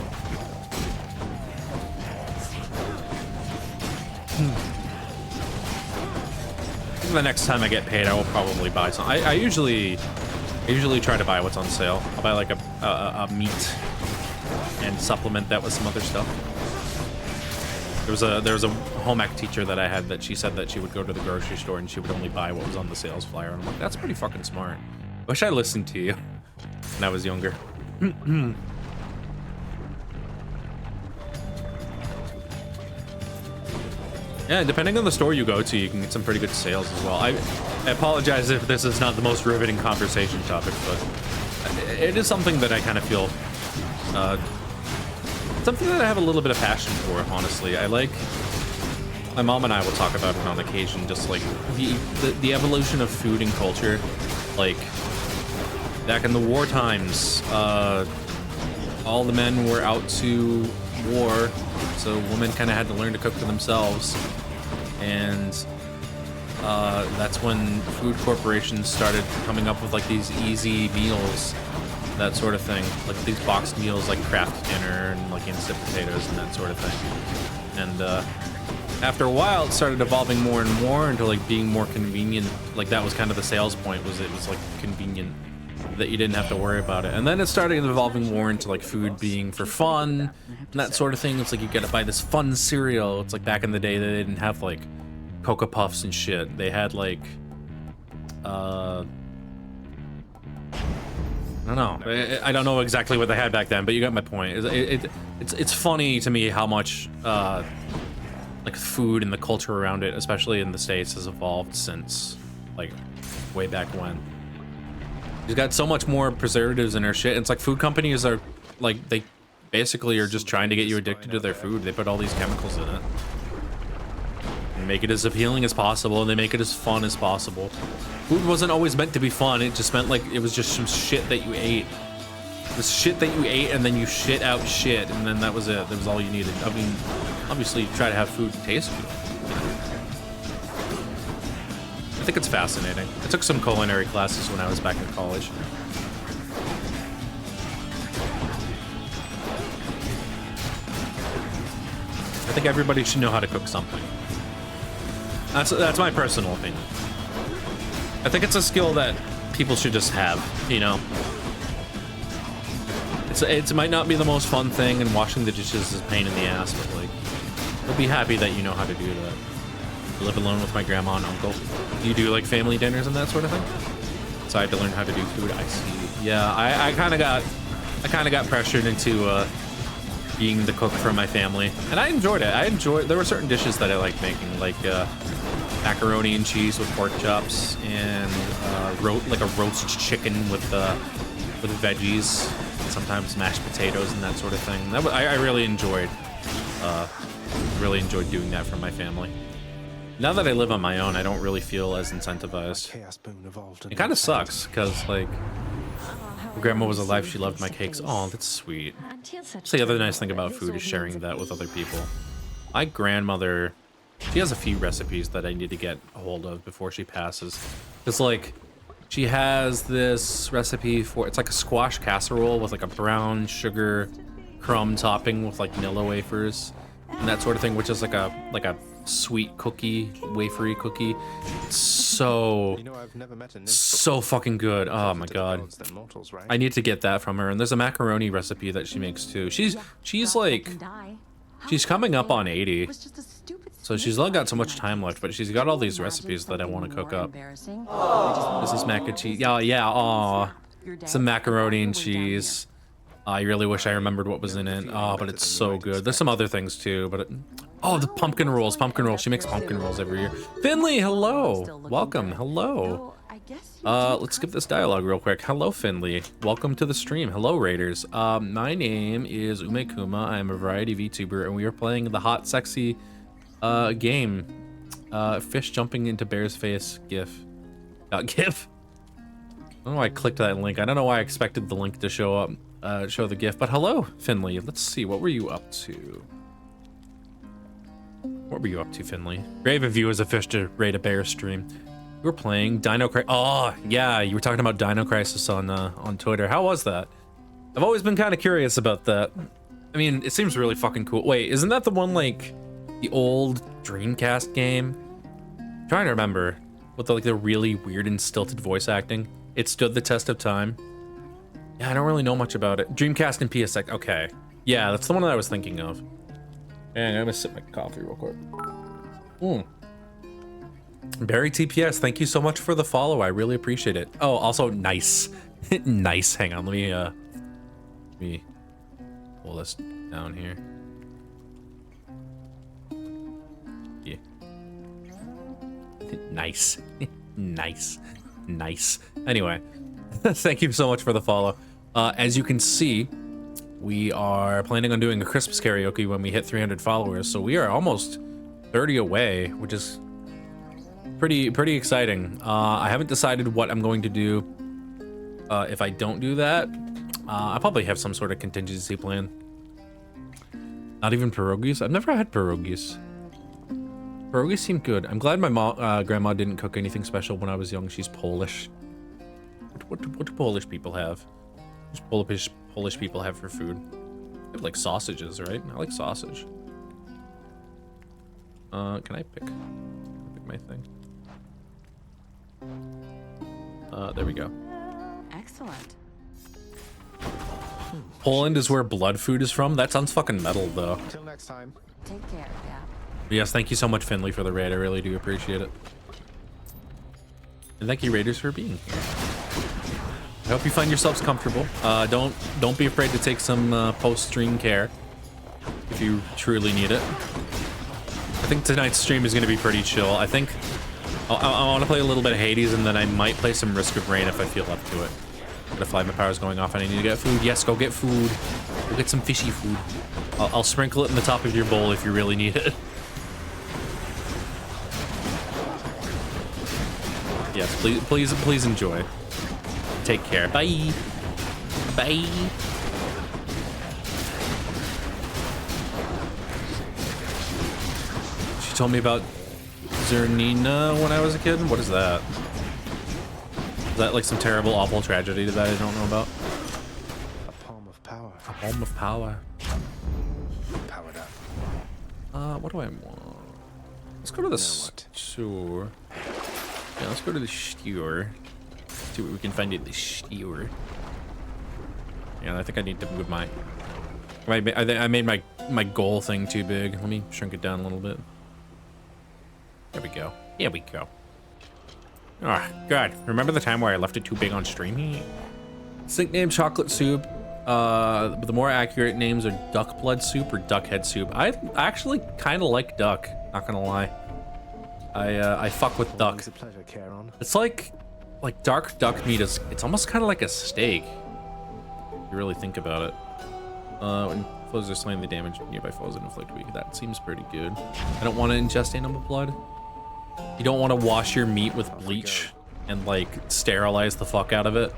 The next time I get paid, I will probably buy some. I usually try to buy what's on sale. I'll buy like a meat and supplement that with some other stuff. There was a home ec teacher that I had that she said that she would go to the grocery store and she would only buy what was on the sales flyer. And I'm like, that's pretty fucking smart. Wish I listened to you when I was younger. Yeah, depending on the store you go to, you can get some pretty good sales as well. I apologize if this is not the most riveting conversation topic, but it is something that I kind of feel, something that I have a little bit of passion for, honestly. I like, my mom and I will talk about it on occasion, just like the evolution of food and culture. Like, back in the war times, all the men were out to war, so women kind of had to learn to cook for themselves, and that's when food corporations started coming up with like these easy meals, that sort of thing, like these boxed meals like Kraft Dinner and like instant potatoes and that sort of thing. And after a while, it started evolving more and more into like being more convenient. Like that was kind of the sales point, was it was like convenient, that you didn't have to worry about it. And then it started evolving more into like food being for fun and that sort of thing. It's like you gotta buy this fun cereal. It's like back in the day they didn't have like Cocoa Puffs and shit. They had like I don't know. I don't know exactly what they had back then, but you got my point. It's funny to me how much like food and the culture around it, especially in the States, has evolved since like way back when. You've got so much more preservatives in their shit. It's like food companies are like, they basically are just trying to get you addicted to their food. They put all these chemicals in it and make it as appealing as possible, and they make it as fun as possible. Food wasn't always meant to be fun. It just meant like it was just some shit that you ate. This shit that you ate, and then you shit out shit, and then that was it. That was all you needed. I mean, obviously you try to have food taste good. I think it's fascinating. I took some culinary classes when I was back in college. I think everybody should know how to cook something. That's my personal opinion. I think it's a skill that people should just have, you know? It might not be the most fun thing, and washing the dishes is a pain in the ass, but like, They'll be happy that you know how to do that. I live alone with my grandma and uncle. Do you do like family dinners and that sort of thing? So I had to learn how to do food. I see. Yeah, I kind of got pressured into being the cook for my family, and I enjoyed it. There were certain dishes that I liked making, like macaroni and cheese with pork chops, and like a roast chicken with veggies, and sometimes mashed potatoes and that sort of thing. I really enjoyed doing that for my family. Now that I live on my own, I don't really feel as incentivized. It kind of sucks because like when grandma was alive, she loved my cakes. Oh, that's sweet. That's the other nice thing about food is sharing that with other people. My grandmother, she has a few recipes that I need to get a hold of before she passes. It's like she has this recipe for, it's like a squash casserole with like a brown sugar crumb topping with like Nilla wafers and that sort of thing, which is like a sweet cookie, wafery cookie. It's so fucking good. Oh my god. I need to get that from her. And there's a macaroni recipe that she makes too. She's coming up on 80. So she's not got so much time left, but she's got all these recipes that I want to cook up. This is mac and cheese. Yeah, aw. Some macaroni and cheese. I really wish I remembered what was in it. Oh, but it's so good. There's some other things too, but oh, the pumpkin rolls. She makes pumpkin rolls every year. Finley, hello. Welcome. Hello. Let's skip this dialogue real quick. Hello, Finley. Welcome to the stream. Hello, Raiders. My name is UmeKuma. I am a variety VTuber, and we are playing the hot, sexy game. Fish jumping into bear's face. GIF. GIF. I don't know why I clicked that link. I don't know why I expected the link to show up. Show the GIF, but hello, Finley. Let's see, what were you up to? What were you up to, Finley? Brave of you as a fish to raid a bear stream. You were playing Dino Crisis. Oh, yeah, you were talking about Dino Crisis on Twitter. How was that? I've always been kind of curious about that. I mean, it seems really fucking cool. Wait, isn't that the one, like, the old Dreamcast game? I'm trying to remember. With the really weird and stilted voice acting. It stood the test of time. Yeah, I don't really know much about it. Dreamcast and PSX. Okay. Yeah, that's the one that I was thinking of. And I'm gonna sip my coffee real quick. Barry TPS, thank you so much for the follow. I really appreciate it. Oh, also nice. Nice. Hang on, let me pull this down here. Yeah. Nice. Nice. Anyway. Thank you so much for the follow. As you can see, we are planning on doing a Christmas karaoke when we hit 300 followers, so we are almost 30 away, which is pretty exciting. I haven't decided what I'm going to do if I don't do that. I probably have some sort of contingency plan. Not even pierogies? I've never had pierogies. Pierogies seem good. I'm glad my grandma didn't cook anything special when I was young. She's Polish. What do Polish people have? What do Polish people have for food? They have like sausages, right? I like sausage. Can I pick my thing? There we go. Excellent. Poland is where blood food is from? That sounds fucking metal, though. Till next time. Take care, yeah. Yes, thank you so much, Finley, for the raid. I really do appreciate it. And thank you, Raiders, for being here. I hope you find yourselves comfortable. Don't be afraid to take some post-stream care if you truly need it. I think tonight's stream is going to be pretty chill. I think I want to play a little bit of Hades, and then I might play some Risk of Rain if I feel up to it. The fly, my power's going off, and I need to get food. Yes, go get food. Go get some fishy food. I'll sprinkle it in the top of your bowl if you really need it. Yes, please enjoy. Take care. Bye. Bye. She told me about Zernina when I was a kid. What is that? Is that like some terrible, awful tragedy that I don't know about? A palm of power. A palm of power. Powered up. What do I want? Let's go to the store. Yeah, let's go to the store. See what we can find in the store. Yeah, I think I need to move my... I made my my goal thing too big. Let me shrink it down a little bit. There we go. There we go. Ah, God. Remember the time where I left it too big on stream? It's nicknamed chocolate soup. But the more accurate names are duck blood soup or duck head soup. I actually kind of like duck, not gonna lie. I fuck with duck. It's a pleasure, Charon. It's like dark duck meat is, it's almost kind of like a steak. If you really think about it. When foes are slain, the damage nearby foes inflict weak. That seems pretty good. I don't want to ingest animal blood. You don't want to wash your meat with bleach and like sterilize the fuck out of it,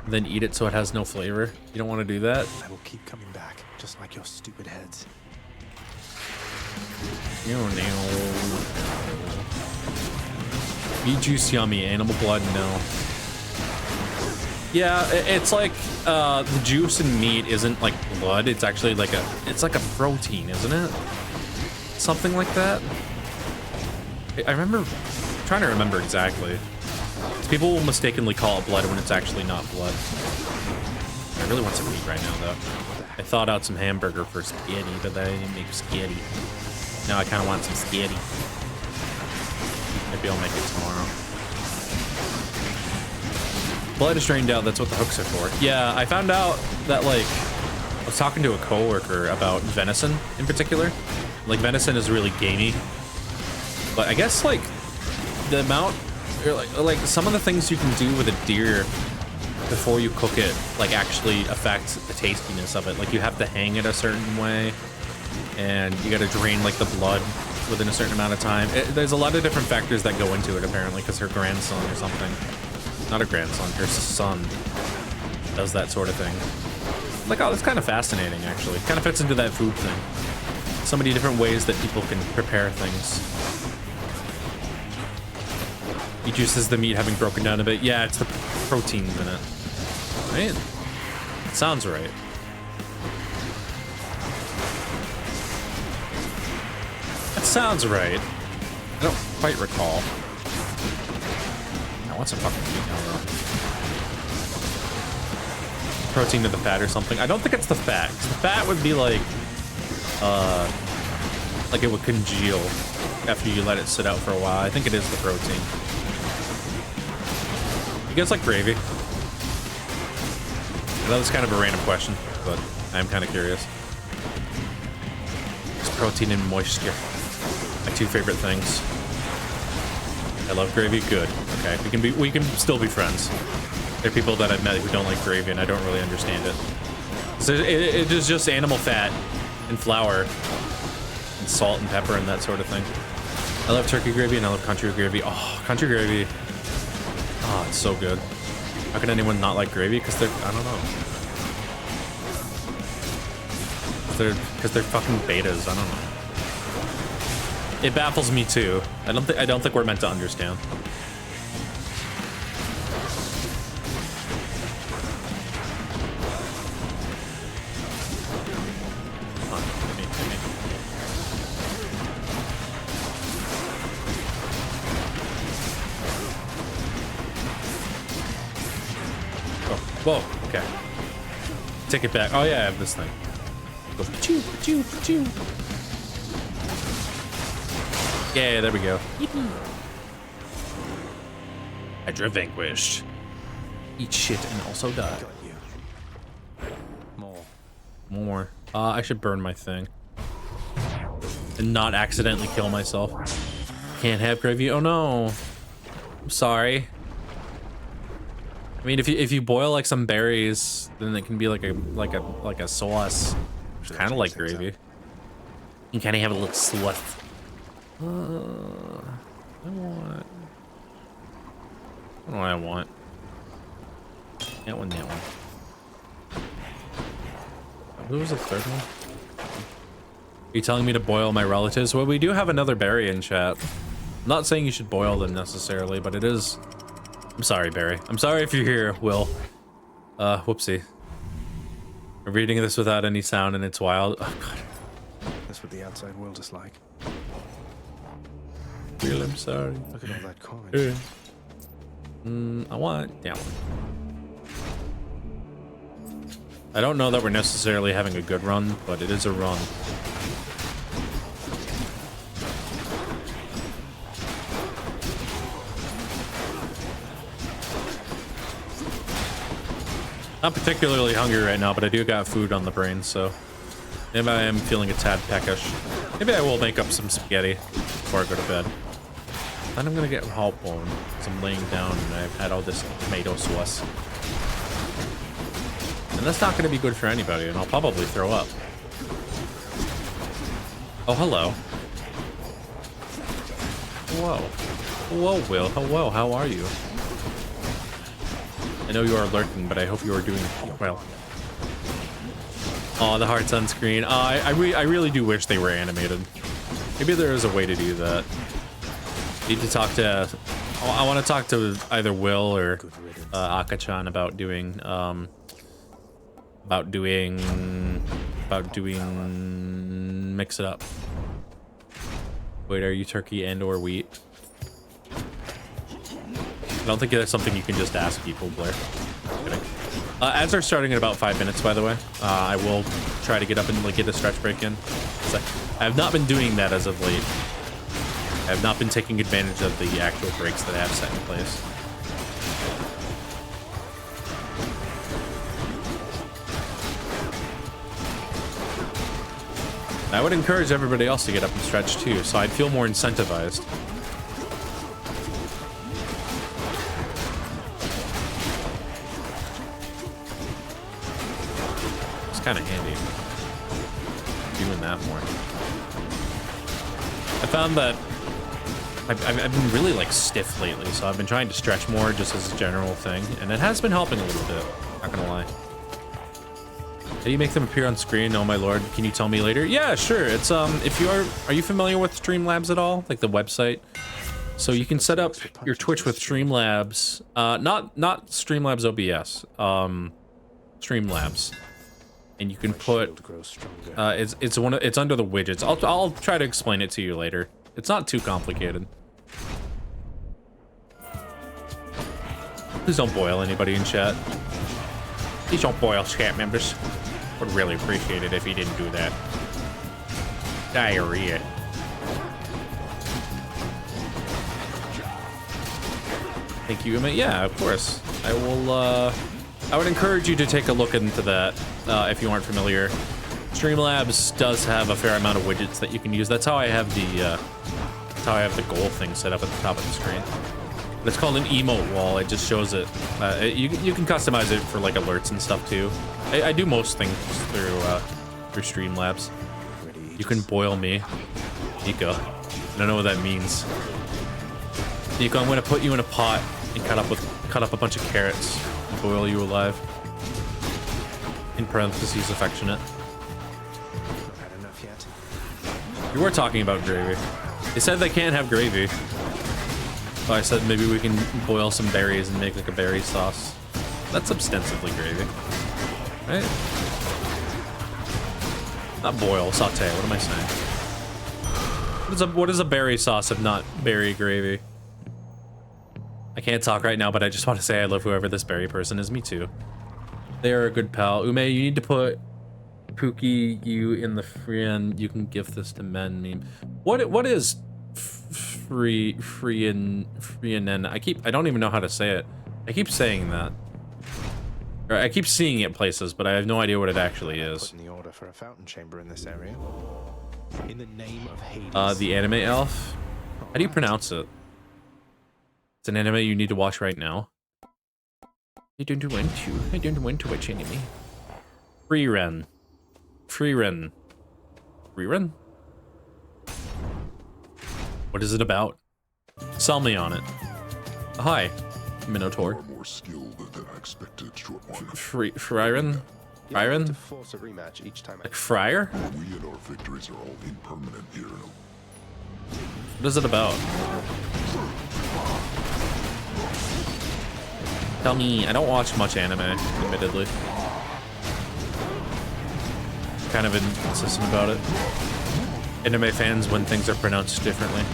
then eat it so it has no flavor. You don't want to do that. I will keep coming back, just like your stupid heads. Meat juice yummy, animal blood no. Yeah, it's like the juice in meat isn't like blood. It's actually like it's like a protein, isn't it? Something like that. I remember trying to remember exactly. People will mistakenly call it blood when it's actually not blood. I really want some meat right now, though. I thawed out some hamburger for spaghetti, but I didn't make spaghetti. Now I kind of want some spaghetti. Maybe I'll make it tomorrow. Blood is drained out. That's what the hooks are for. Yeah, I found out that, like, I was talking to a coworker about venison in particular. Like, venison is really gamey. But I guess, like, the amount, or like some of the things you can do with a deer before you cook it, like, actually affect the tastiness of it. Like, you have to hang it a certain way, and you got to drain, like, the blood within a certain amount of time. There's a lot of different factors that go into it, apparently, because her grandson or something, not a grandson, her son does that sort of thing. Like, oh, that's kind of fascinating, actually. Kind of fits into that food thing. So many different ways that people can prepare things. He juices the meat having broken down a bit. Yeah, it's the proteins in it. Right? It sounds right. That sounds right. I don't quite recall. I want some fucking meat now, though. Protein to the fat or something. I don't think it's the fat. The fat would be like it would congeal after you let it sit out for a while. I think it is the protein. You guys like gravy? I know that's kind of a random question, but I'm kind of curious. It's protein and moisture. My two favorite things. I love gravy. Good. Okay, we can still be friends. There are people that I've met who don't like gravy, and I don't really understand it. So it is just animal fat and flour and salt and pepper and that sort of thing. I love turkey gravy and I love country gravy. Oh, country gravy. Oh, it's so good. How can anyone not like gravy? Because they're, I don't know. Because they're fucking betas. I don't know. It baffles me too. I don't think we're meant to understand. Whoa, okay. Take it back. Oh yeah, I have this thing. Go pa-choo, pa-choo, pa-choo. Yeah, there we go. Yippee. Hydra vanquished. Eat shit and also die. Got you. More. I should burn my thing. And not accidentally kill myself. Can't have gravy. Oh no. I'm sorry. I mean, if you boil like some berries, then it can be like a sauce. It's kind of like gravy. You kind of have a little sauce. I want. What do I want? That one, that one. Who was the third one? Are you telling me to boil my relatives? Well, we do have another berry in chat. I'm not saying you should boil them necessarily, but it is. I'm sorry, Barry. I'm sorry if you're here, Will. Whoopsie. I'm reading this without any sound and it's wild. Oh, God. That's what the outside world is like. Will, I'm sorry. Look at all that coin. I want that one. I don't know that we're necessarily having a good run, but it is a run. Not particularly hungry right now, but I do got food on the brain, so maybe I am feeling a tad peckish. Maybe I will make up some spaghetti before I go to bed. Then I'm gonna get heartburn because I'm laying down and I've had all this tomato sauce. And that's not gonna be good for anybody, and I'll probably throw up. Oh, hello. Hello. Hello, Will. Hello, how are you? I know you are lurking, but I hope you are doing well. Oh, the hearts on screen. I really do wish they were animated. Maybe there is a way to do that. Need to talk to... I want to talk to either Will or Akachan about doing... Mix it up. Wait, are you turkey and or wheat? I don't think that's something you can just ask people, Blair. Kidding. Ads are starting in about 5 minutes, by the way. I will try to get up and like get a stretch break in. I have not been doing that as of late. I have not been taking advantage of the actual breaks that I have set in place. I would encourage everybody else to get up and stretch too, so I'd feel more incentivized. It's kind of handy doing that more. I found that I've been really like stiff lately, so I've been trying to stretch more just as a general thing, and it has been helping a little bit, not gonna lie. How do you make them appear on screen? Oh my lord, can you tell me later? Yeah, sure. It's if you are you familiar with Streamlabs at all? Like the website? So you can set up your Twitch with Streamlabs, not Streamlabs OBS, Streamlabs. And you can put it's under the widgets. I'll try to explain it to you later. It's not too complicated. Please don't boil anybody in chat. Please don't boil chat members. Would really appreciate it if you didn't do that. Diarrhea. Thank you, Uma. Yeah, of course. I will, I would encourage you to take a look into that, if you aren't familiar. Streamlabs does have a fair amount of widgets that you can use. That's how I have the goal thing set up at the top of the screen. But it's called an emote wall. It just shows it. You can customize it for like alerts and stuff too. I do most things through Streamlabs. You can boil me, Nico. I don't know what that means. Nico, I'm gonna put you in a pot and cut up a bunch of carrots and boil you alive. In parentheses, affectionate. Not had enough yet. You were talking about gravy. They said they can't have gravy. So I said maybe we can boil some berries and make like a berry sauce. That's ostensibly gravy, right? Not boil, saute. What am I saying? What is a berry sauce if not berry gravy? I can't talk right now, but I just want to say I love whoever this berry person is. Me too. They are a good pal. Ume, you need to put Pookie you in the free and you can gift this to men meme. What is free and I don't even know how to say it. I keep saying that. Or I keep seeing it places, but I have no idea what it actually is. Put in the order for a fountain chamber in this area. In the name of Hades. The anime elf. How do you pronounce it? It's an anime you need to watch right now. I don't want to watch anime. Freeren. What is it about? Sell me on it. Hi, Minotaur. You are more skilled than I expected, short one. Freeren? To force a rematch each time. Like Friar? We and our victories are all impermanent here. What is it about? Tell me. I don't watch much anime, admittedly. Kind of inconsistent about it. Anime fans when things are pronounced differently.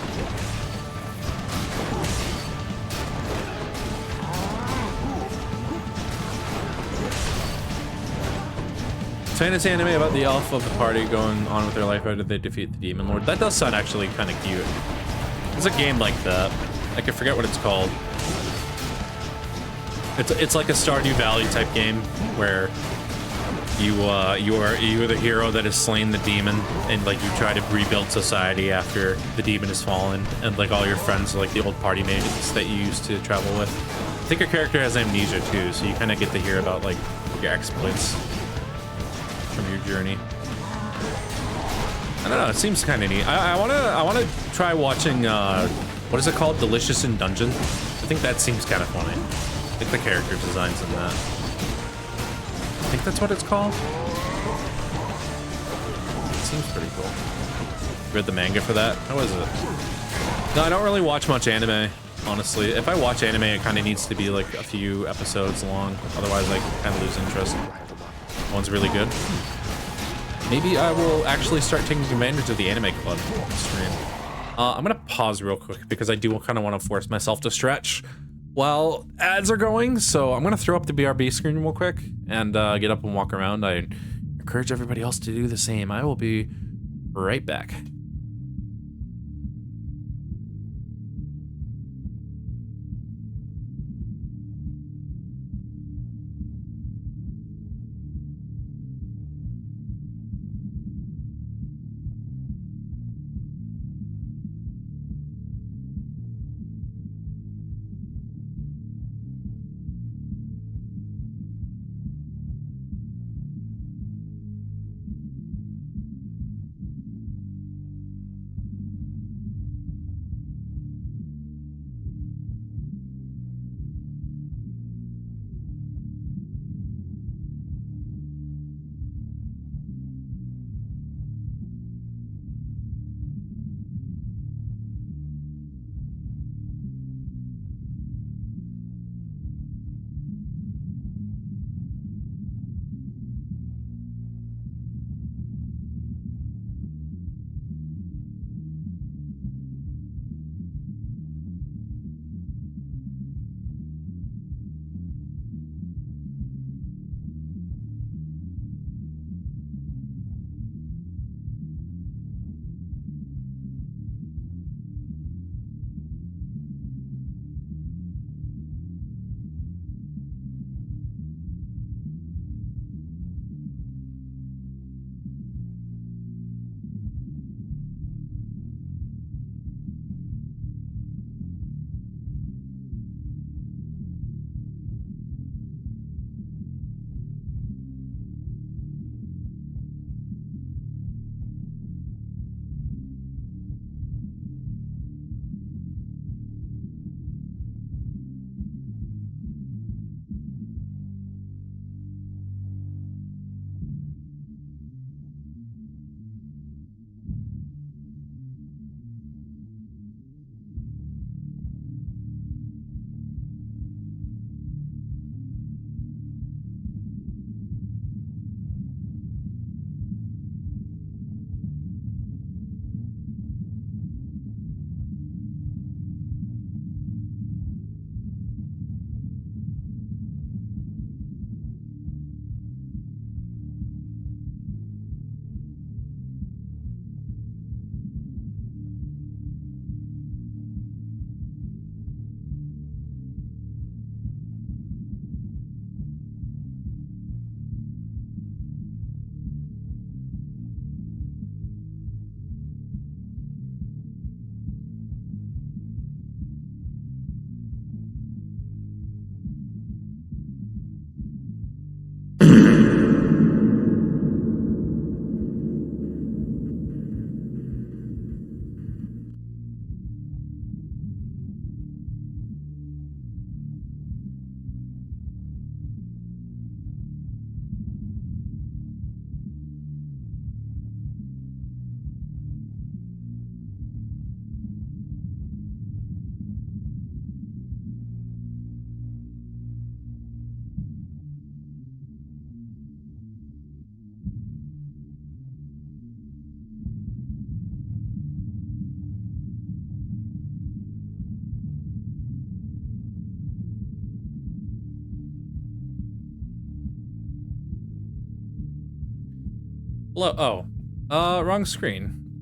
Fantasy anime about the elf of the party going on with their life after they defeat the demon lord. That does sound actually kind of cute. There's a game like that. I can forget what it's called. It's like a Stardew Valley type game where you are the hero that has slain the demon, and like you try to rebuild society after the demon has fallen, and like all your friends are like the old party mates that you used to travel with. I think your character has amnesia too, so you kind of get to hear about like your exploits from your journey. I don't know, it seems kind of neat. I wanna try watching what is it called? Delicious in Dungeon. I think that seems kind of funny. I think the character designs in that. I think that's what it's called. It seems pretty cool. Read the manga for that? How is it? No, I don't really watch much anime, honestly. If I watch anime, it kind of needs to be like a few episodes long. Otherwise, I kind of lose interest. One's really good. Maybe I will actually start taking advantage of the anime club stream. I'm gonna pause real quick because I do kind of want to force myself to stretch while ads are going. So I'm gonna throw up the BRB screen real quick and get up and walk around. I encourage everybody else to do the same. I will be right back. Hello. Oh, wrong screen.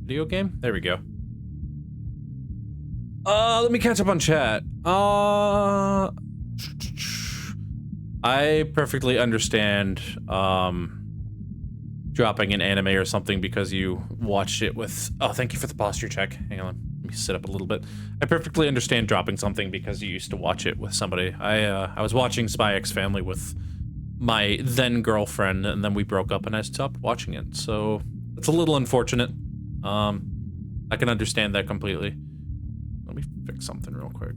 Video game. There we go. Let me catch up on chat. I perfectly understand dropping an anime or something because you watched it with. Oh, thank you for the posture check. Hang on, let me sit up a little bit. I perfectly understand dropping something because you used to watch it with somebody. I was watching Spy X Family with my then girlfriend, and then we broke up, and I stopped watching it. So it's a little unfortunate. I can understand that completely. Let me fix something real quick.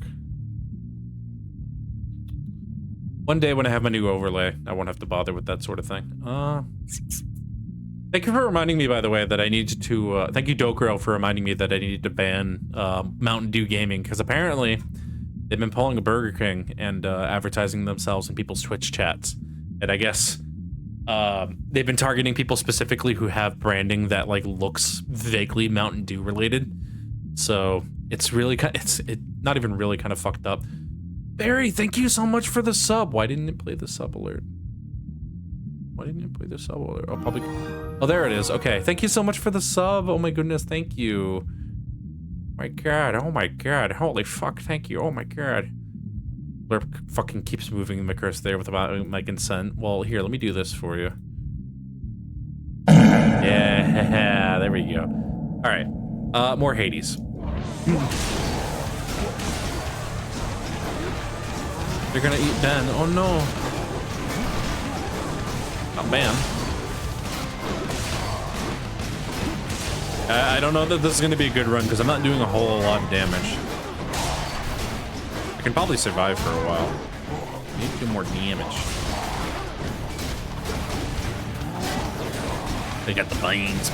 One day when I have my new overlay, I won't have to bother with that sort of thing. Thank you for reminding me, by the way, that I need to, thank you, Dokro, for reminding me that I need to ban Mountain Dew Gaming, because apparently they've been pulling a Burger King and advertising themselves in people's Twitch chats. And I guess they've been targeting people specifically who have branding that, like, looks vaguely Mountain Dew related. So it's really it's not even really kind of fucked up. Barry, thank you so much for the sub. Why didn't it play the sub alert? Why didn't it play the sub alert? Oh, probably. Oh, there it is. Okay, thank you so much for the sub. Oh my goodness, thank you. My God. Oh my God. Holy fuck. Thank you. Oh my God. Blurp fucking keeps moving the cursor there without my consent. Well, here, let me do this for you. Yeah, there we go. All right. More Hades. They're gonna eat Ben. Oh no. Not Ben. I don't know that this is gonna be a good run because I'm not doing a whole lot of damage. I can probably survive for a while. I need to do more damage. They got the veins.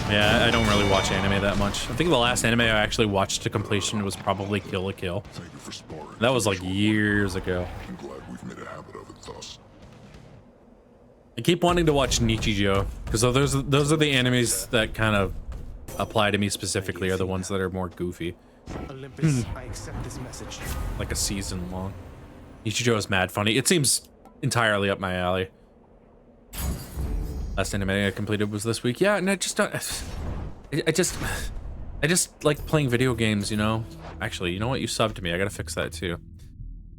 Yeah, I don't really watch anime that much. I think the last anime I actually watched to completion was probably Kill la Kill. Thank you for sparring. That was like years ago. I'm glad we've made a habit of it thus. I keep wanting to watch Nichijou because those are the animes that kind of apply to me specifically, are the ones that are more goofy. Olympus, I accept this message. Like a season long. Nichijou is mad funny. It seems entirely up my alley. Last anime I completed was this week. Yeah, and I just don't. I just like playing video games, you know. Actually, you know what? You subbed to me. I gotta fix that too.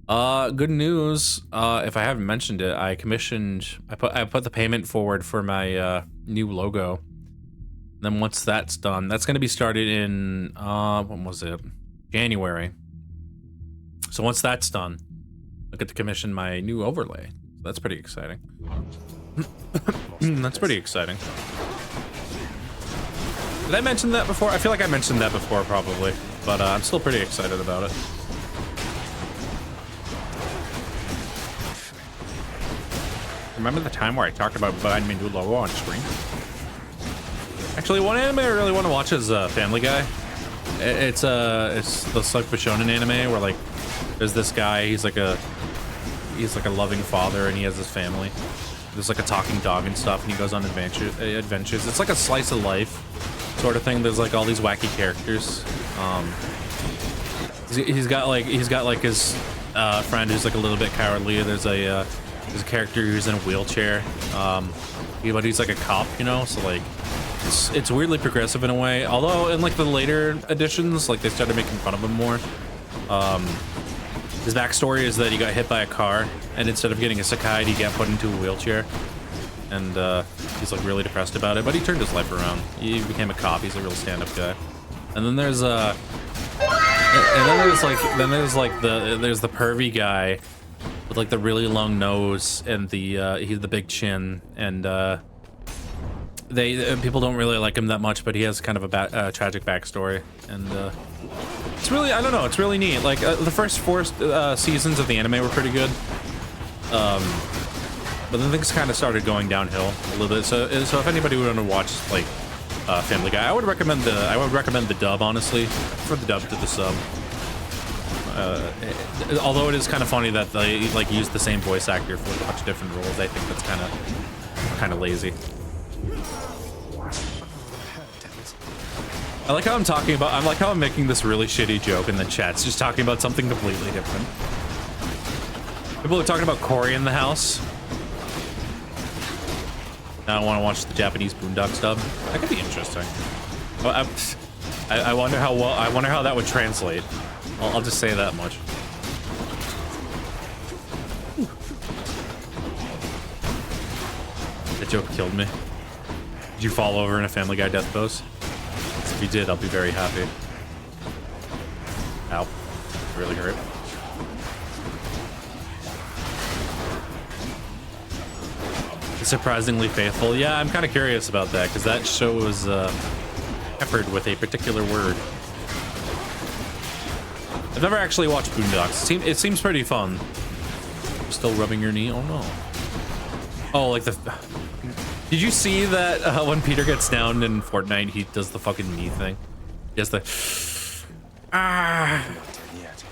Good news. If I haven't mentioned it, I put the payment forward for my new logo. Then once that's done, that's gonna be started in when was it? January. So once that's done, I'll get to commission my new overlay. So that's pretty exciting. That's pretty exciting. Did I mention that before? I feel like I mentioned that before, probably, but I'm still pretty excited about it. Remember the time where I talked about buying my new logo on screen? Actually, one anime I really want to watch is Family Guy. It's the like shonen anime where like there's this guy. He's like a loving father, and he has his family. There's like a talking dog and stuff, and he goes on adventures. It's like a slice of life sort of thing. There's like all these wacky characters. He's got like his friend who's like a little bit cowardly. There's a character who's in a wheelchair. But he's like a cop, you know. So like it's weirdly progressive in a way. Although in like the later editions, like they started making fun of him more. His backstory is that he got hit by a car, and instead of getting isekai, he got put into a wheelchair, and he's like really depressed about it. But he turned his life around. He became a cop. He's a real stand-up guy. And then there's the pervy guy with like the really long nose and he's the big chin, and people don't really like him that much, but he has kind of a tragic backstory, and it's really, I don't know, it's really neat. Like the first 4 seasons of the anime were pretty good, but then things kind of started going downhill a little bit. So if anybody would want to watch like Family Guy, I would recommend the dub, honestly, for the dub to the sub. Although it is kind of funny that they like use the same voice actor for a bunch of different roles, I think that's kind of lazy. I like how I'm talking about, I like how I'm making this really shitty joke in the chat's just talking about something completely different. People are talking about Cory in the house. Now I want to watch the Japanese Boondocks dub. That could be interesting. Well, I wonder how well, I wonder how that would translate. I'll just say that much. That joke killed me. Did you fall over in a Family Guy death pose? If you did, I'll be very happy. Ow. Really hurt. Surprisingly faithful. Yeah, I'm kind of curious about that, because that show was peppered with a particular word. I've never actually watched Boondocks. It seems pretty fun. Still rubbing your knee? Oh no. Oh, like the... Did you see that when Peter gets down in Fortnite, he does the fucking knee thing? He has the... Ah!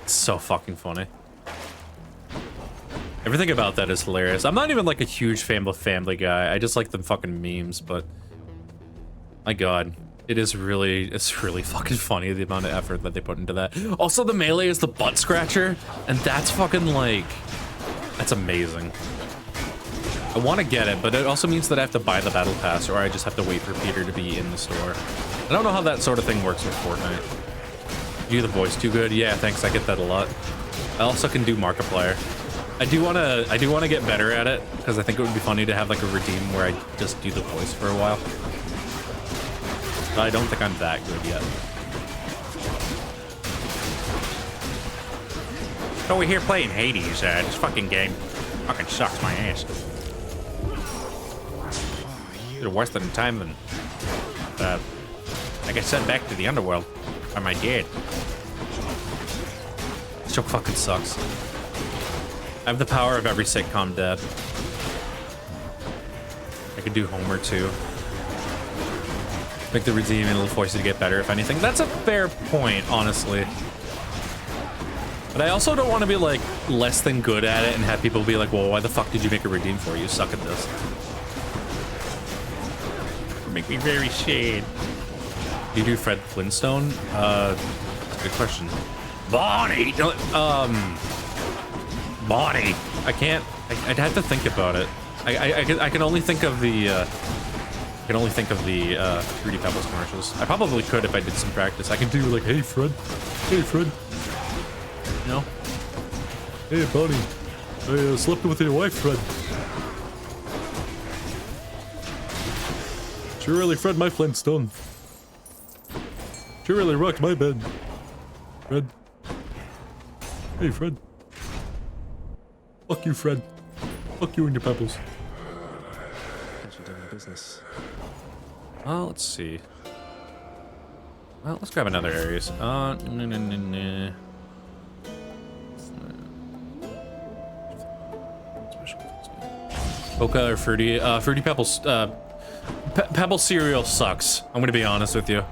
It's so fucking funny. Everything about that is hilarious. I'm not even like a huge fan of Family Guy. I just like the fucking memes, but... My god. It's really fucking funny, the amount of effort that they put into that. Also, the melee is the butt scratcher, and that's fucking like... That's amazing. I want to get it, but it also means that I have to buy the battle pass, or I just have to wait for Peter to be in the store. I don't know how that sort of thing works with Fortnite. You do the voice too good? Yeah, thanks. I get that a lot. I also can do Markiplier. I do want to get better at it, because I think it would be funny to have like a redeem where I just do the voice for a while. But I don't think I'm that good yet. So we're here playing Hades. This fucking game fucking sucks my ass. You're worse than time than, like I said, back to the underworld. Am I dead? This joke fucking sucks. I have the power of every sitcom dad. I could do Homer too. Make the redeem and it'll force you to get better, if anything. That's a fair point, honestly. But I also don't want to be like less than good at it and have people be like, well, why the fuck did you make a redeem for? You suck at this. Make me very sad. Do you do Fred Flintstone? That's a good question. Bonnie! Bonnie! I can't, I'd have to think about it. I can only think of the, Fruity Pebbles commercials. I probably could if I did some practice. I could do like, hey Fred. Hey Fred. You know? Hey Bonnie. I slept with your wife, Fred. She really Fred my Flintstone. She really rocked my bed. Fred. Hey Fred. Fuck you, Fred. Fuck you and your pebbles. Business. Well, let's see. Well, let's grab another Aries. Mocha or Fruity? Fruity Pebbles. Pebble cereal sucks. I'm gonna be honest with you.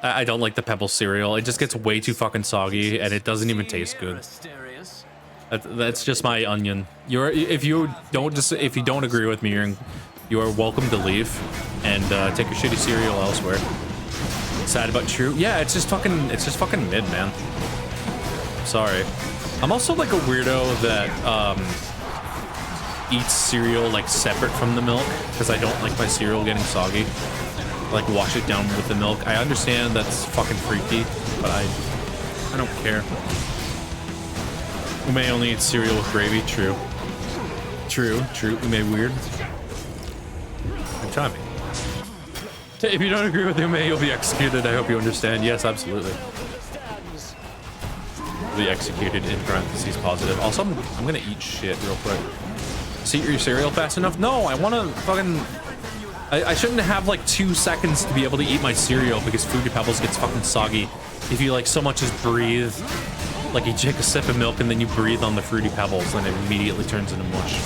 I don't like the Pebble cereal. It just gets way too fucking soggy, and it doesn't even taste good. That's just my onion. If you don't agree with me, you are welcome to leave and take your shitty cereal elsewhere. Sad but true. Yeah, it's just fucking mid, man. Sorry. I'm also like a weirdo that eats cereal like separate from the milk because I don't like my cereal getting soggy. I, like wash it down with the milk. I understand that's fucking freaky, but I don't care. Ume only eats cereal with gravy. True. Ume weird. I'm charming. If you don't agree with Ume, you'll be executed. I hope you understand. Yes, absolutely. Be executed in parentheses positive. Also, I'm gonna eat shit real quick. See your cereal fast enough? No, I want to fucking... I shouldn't have like 2 seconds to be able to eat my cereal because Fruity Pebbles gets fucking soggy. If you like so much as breathe, like you take a sip of milk and then you breathe on the Fruity Pebbles and it immediately turns into mush.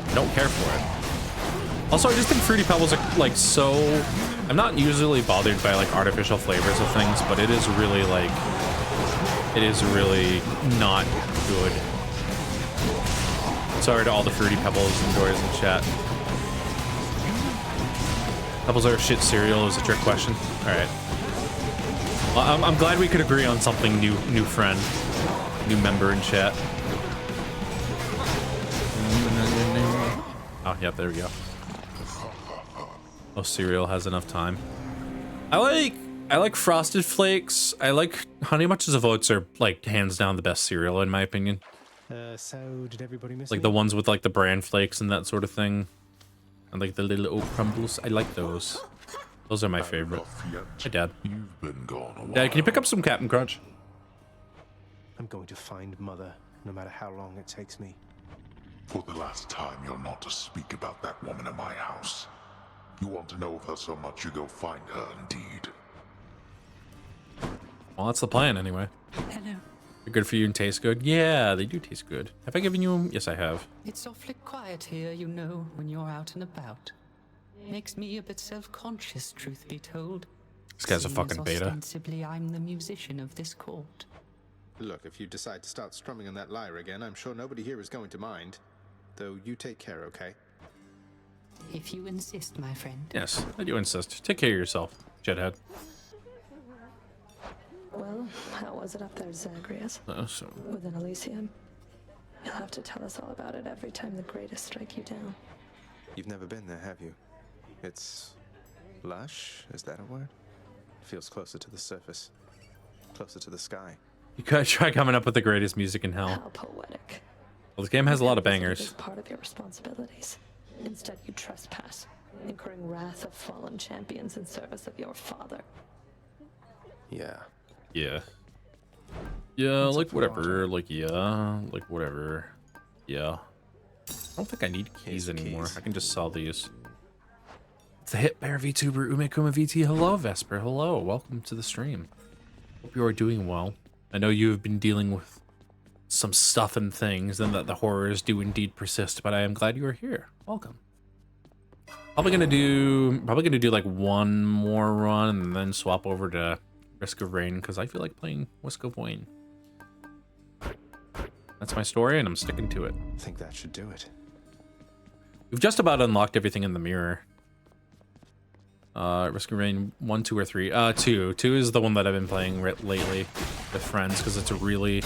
I don't care for it. Also, I just think Fruity Pebbles are like so... I'm not usually bothered by like artificial flavors of things, but it is really like... It is really not good. Sorry to all the Fruity Pebbles enjoyers in chat. Pebbles are shit cereal is a trick question. Alright. Well, I'm glad we could agree on something new, new friend, new member in chat. Oh, yeah, there we go. Oh, cereal has enough time. I like Frosted Flakes. I like Honey Bunches of Oats are like hands down the best cereal in my opinion. So did everybody miss Like me? the ones with like the bran flakes and that sort of thing. And like the little oat crumbles. I like those. Those are my favorite. Hey, Dad. You've been gone a while. Dad, can you pick up some Captain Crunch? I'm going to find Mother, no matter how long it takes me. For the last time, you're not to speak about that woman in my house. You want to know of her so much, you go find her indeed. Well, that's the plan anyway. Hello. They're good for you and taste good. Yeah, they do taste good. Have I given you them? Yes, I have. It's awfully quiet here, you know, when you're out and about. Makes me a bit self-conscious, truth be told. This guy's a Seeing fucking as beta. Ostensibly, I'm the musician of this court. Look, if you decide to start strumming on that lyre again, I'm sure nobody here is going to mind. Though you take care, okay? If you insist, my friend. Yes, I do insist. Take care of yourself, Jedhead. Well, how was it up there, Zagreus? So Within Elysium? You'll have to tell us all about it every time the greatest strike you down. You've never been there, have you? It's lush, is that a word? Feels closer to the surface, closer to the sky. you gotta try coming up with the greatest music in hell. How poetic. Well, this game has a lot of This bangers. is part of your responsibilities. Instead, you trespass, incurring wrath of fallen champions in service of your father. Yeah. Yeah. Yeah, like whatever. Like yeah, like whatever. Yeah. I don't think I need keys anymore. I can just sell these. It's the hit bear VTuber UmeKuma VT. Hello, Vesper. Hello. Welcome to the stream. Hope you are doing well. I know you have been dealing with some stuff and things, and that the horrors do indeed persist, but I am glad you are here. Welcome. Probably gonna do like one more run and then swap over to Risk of Rain because I feel like playing Risk of Wayne. That's my story, and I'm sticking to it. I think that should do it. We've just about unlocked everything in the mirror. Risk of Rain 1, 2, or 3. 2. 2 is the one that I've been playing lately with friends because it's really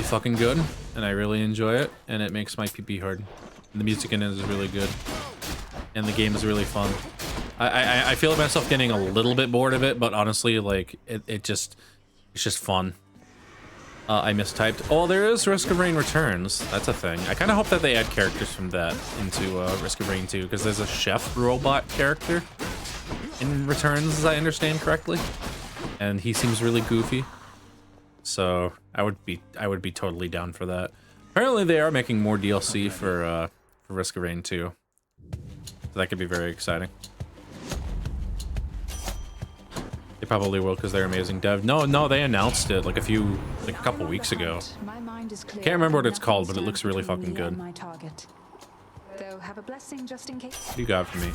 fucking good, and I really enjoy it, and it makes my PP hard. And the music in it is really good, and the game is really fun. I feel myself getting a little bit bored of it, but honestly, like it's just fun. I mistyped. Oh, there is Risk of Rain Returns. That's a thing. I kind of hope that they add characters from that into Risk of Rain 2, because there's a chef robot character in Returns, as I understand correctly, and he seems really goofy. So I would be totally down for that. Apparently, they are making more DLC for Risk of Rain 2. So that could be very exciting. They probably will because they're amazing dev. No, they announced it like a couple weeks ago. My mind is clear. Can't remember what it's Nothing call, but it looks stands really between fucking me good. and my target. Though have a blessing just in case. What do you got for me?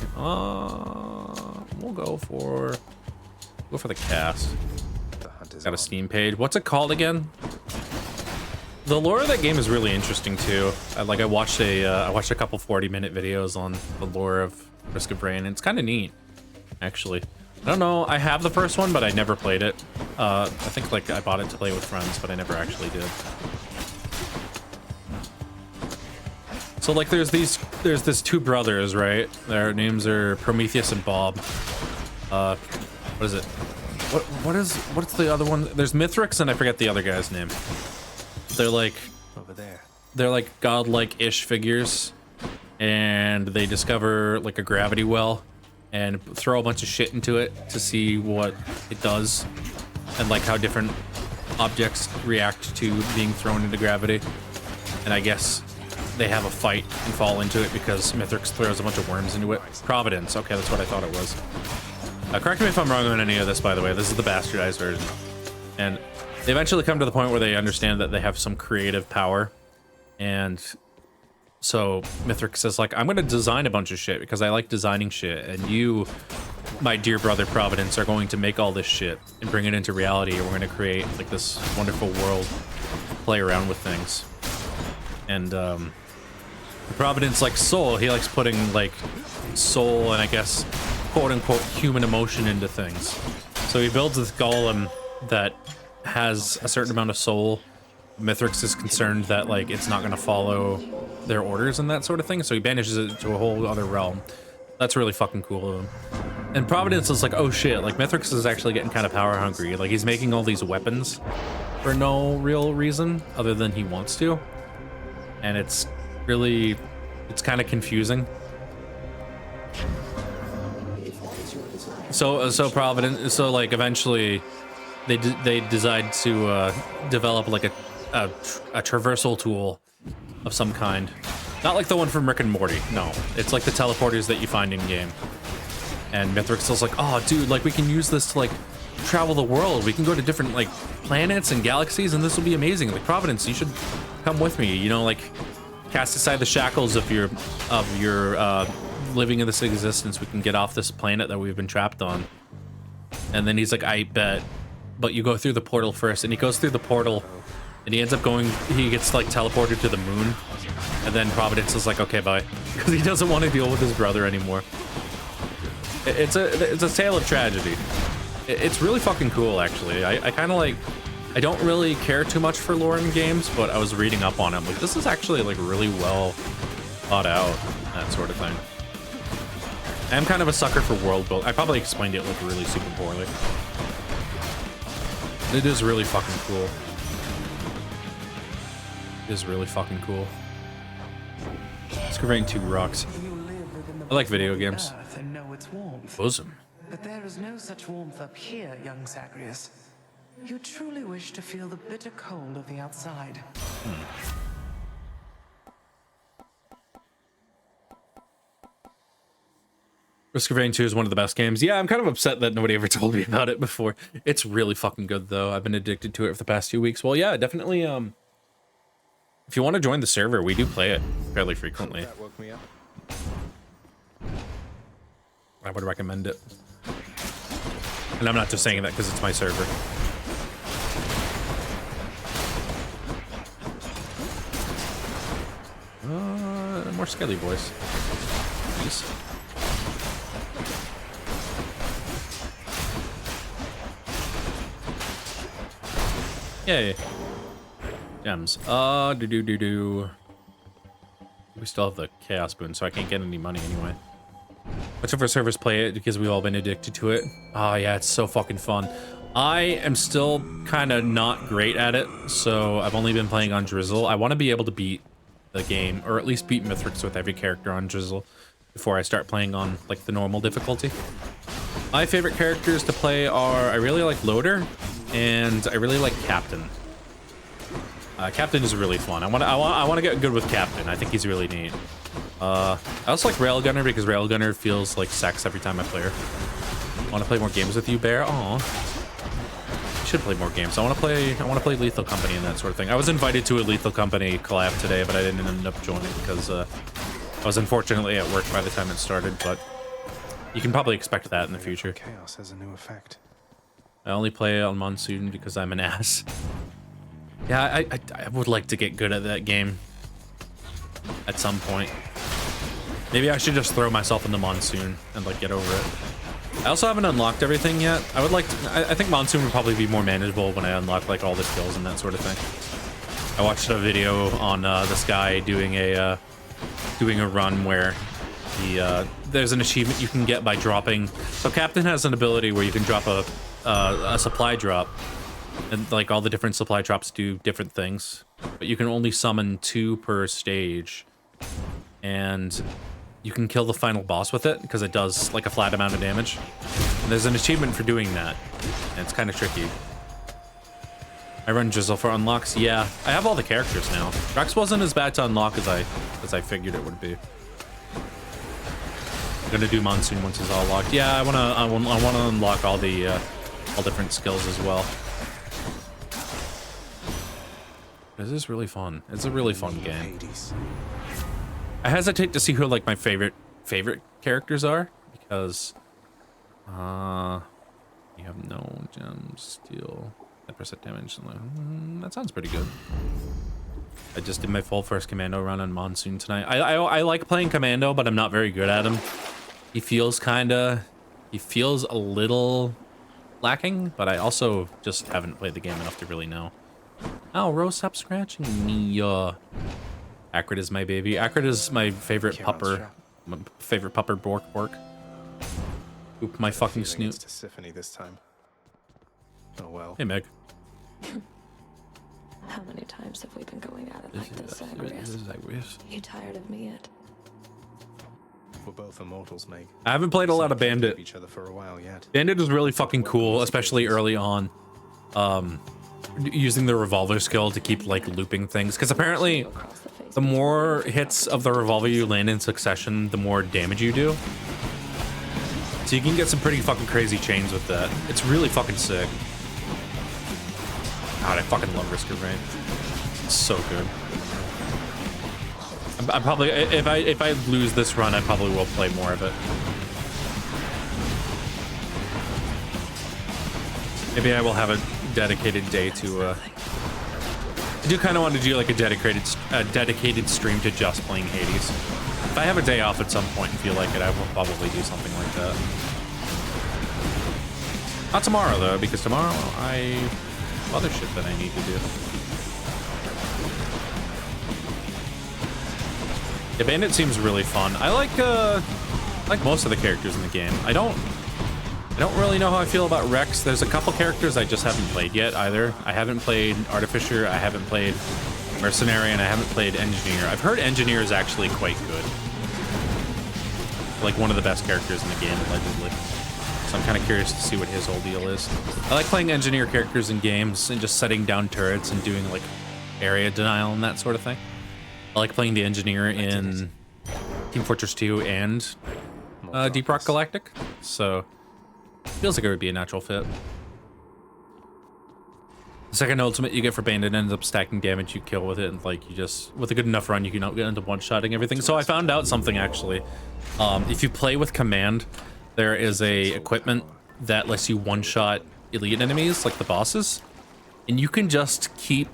We'll go for the cast. Got a Steam page. What's it called again? The lore of that game is really interesting too. I watched a couple 40-minute videos on the lore of Risk of Rain, and it's kind of neat, actually. I don't know. I have the first one, but I never played it. I think like I bought it to play with friends, but I never actually did. So like there's this two brothers, right? Their names are Prometheus and Bob. What is it? What's the other one? There's Mithrix and I forget the other guy's name. They're like over there. They're like godlike-ish figures, and they discover like a gravity well and throw a bunch of shit into it to see what it does and like how different objects react to being thrown into gravity. And I guess they have a fight and fall into it because Mithrix throws a bunch of worms into it. Providence. Okay, that's what I thought it was. Correct me if I'm wrong on any of this, by the way. This is the bastardized version. And they eventually come to the point where they understand that they have some creative power. And so Mithrix says, like, I'm going to design a bunch of shit because I like designing shit. And you, my dear brother Providence, are going to make all this shit and bring it into reality. And we're going to create, like, this wonderful world, play around with things. And Providence likes soul. He likes putting, like, soul and I guess quote-unquote human emotion into things. So he builds this golem that has a certain amount of soul. Mithrix is concerned that like it's not going to follow their orders and that sort of thing, so he banishes it to a whole other realm. That's really fucking cool of him. And Providence is like, oh shit, like Mithrix is actually getting kind of power hungry. Like he's making all these weapons for no real reason other than he wants to. And it's really, it's kind of confusing. So Providence, so like eventually they decide to develop like a traversal tool of some kind. Not like the one from Rick and Morty, no. It's like the teleporters that you find in game. And Mithrix is like, oh dude, like we can use this to like travel the world. We can go to different like planets and galaxies and this will be amazing. Like Providence, you should come with me, you know, like cast aside the shackles of your living in this existence. We can get off this planet that we've been trapped on. And then he's like, I bet, but you go through the portal first. And he goes through the portal and he ends up going, he gets like teleported to the moon. And then Providence is like, okay, bye. Because he doesn't want to deal with his brother anymore. It's a tale of tragedy. It's really fucking cool, actually. I kind of like, I don't really care too much for lore in games, but I was reading up on it. I'm like, this is actually like really well thought out, that sort of thing. I'm kind of a sucker for world build. I probably explained it like really super poorly. It is really fucking cool. It is really fucking cool. Excavating 2 rocks. I like video games. And know its warmth. Bosom. But there is no such warmth up here, young Zagreus. You truly wish to feel the bitter cold of the outside. Risk of Rain 2 is one of the best games. Yeah, I'm kind of upset that nobody ever told me about it before. It's really fucking good, though. I've been addicted to it for the past 2 weeks. Well, yeah, definitely, if you want to join the server, we do play it fairly frequently. That woke me up. I would recommend it. And I'm not just saying that because it's my server. More Skelly boys. Please. Yay. Gems. We still have the Chaos Boon, so I can't get any money anyway. Much of our servers play it because we've all been addicted to it. Oh yeah, it's so fucking fun. I am still kind of not great at it, so I've only been playing on Drizzle. I want to be able to beat the game, or at least beat Mithrix with every character on Drizzle before I start playing on like the normal difficulty. My favorite characters to play are, I really like Loader, and I really like Captain. Captain is really fun. I want to get good with Captain. I think he's really neat. I also like Railgunner because Railgunner feels like sex every time I play her. I want to play more games with you, Bear. Aw. I should play more games. I want to play Lethal Company and that sort of thing. I was invited to a Lethal Company collab today, but I didn't end up joining because I was unfortunately at work by the time it started. But you can probably expect that in the future. Chaos has a new effect. I only play on Monsoon because I'm an ass. Yeah, I would like to get good at that game at some point. Maybe I should just throw myself into Monsoon and like get over it. I also haven't unlocked everything yet. I would like to, I think Monsoon would probably be more manageable when I unlock like all the skills and that sort of thing. I watched a video on this guy doing a run where there's an achievement you can get by dropping. So Captain has an ability where you can drop a supply drop, and like all the different supply drops do different things, but you can only summon 2 per stage, and you can kill the final boss with it because it does like a flat amount of damage. And there's an achievement for doing that, and it's kind of tricky. I run Drizzle for unlocks. Yeah, I have all the characters now. Rex wasn't as bad to unlock as I figured it would be. I'm gonna do Monsoon once he's all locked. Yeah, I wanna unlock all the all different skills as well. This is really fun. It's a really fun game. I hesitate to see who like my favorite characters are because you have no gems, steel, 10% damage. That sounds pretty good. I just did my full first commando run on Monsoon tonight. I like playing commando, but I'm not very good at him. He feels a little lacking, but I also just haven't played the game enough to really know. Oh, Rose, stop scratching me. Acrid is my baby. Acrid is my favorite pupper. My favorite pupper bork. Oop, my fucking snoot. To Symphony this time. Oh well. Hey, Meg. How many times have we been going at it like this, Zagreus? You tired of me yet? We're both immortals, Meg. I haven't played a lot of Bandit. Each other for a while yet. Bandit is really fucking cool, especially early on. Using the revolver skill to keep like looping things, because apparently the more hits of the revolver you land in succession, the more damage you do. So you can get some pretty fucking crazy chains with that. It's really fucking sick. God, I fucking love Risk of Rain. It's so good. I'm probably, if I lose this run, I probably will play more of it. Maybe I will have a dedicated day to. I do kind of want to do like a dedicated stream to just playing Hades. If I have a day off at some point and feel like it, I will probably do something like that. Not tomorrow though, because tomorrow I have other shit that I need to do. Yeah, Bandit seems really fun. I like most of the characters in the game. I don't really know how I feel about Rex. There's a couple characters I just haven't played yet either. I haven't played Artificer, I haven't played Mercenary, and I haven't played Engineer. I've heard Engineer is actually quite good. Like one of the best characters in the game, allegedly. So I'm kind of curious to see what his whole deal is. I like playing Engineer characters in games and just setting down turrets and doing like area denial and that sort of thing. I like playing the Engineer in Team Fortress 2 and Deep Rock Galactic. So feels like it would be a natural fit. The second ultimate you get for Bandit ends up stacking damage you kill with it, and like you just, with a good enough run, you can get into one-shotting everything. So I found out something actually. If you play with command, there is a equipment that lets you one-shot elite enemies, like the bosses, and you can just keep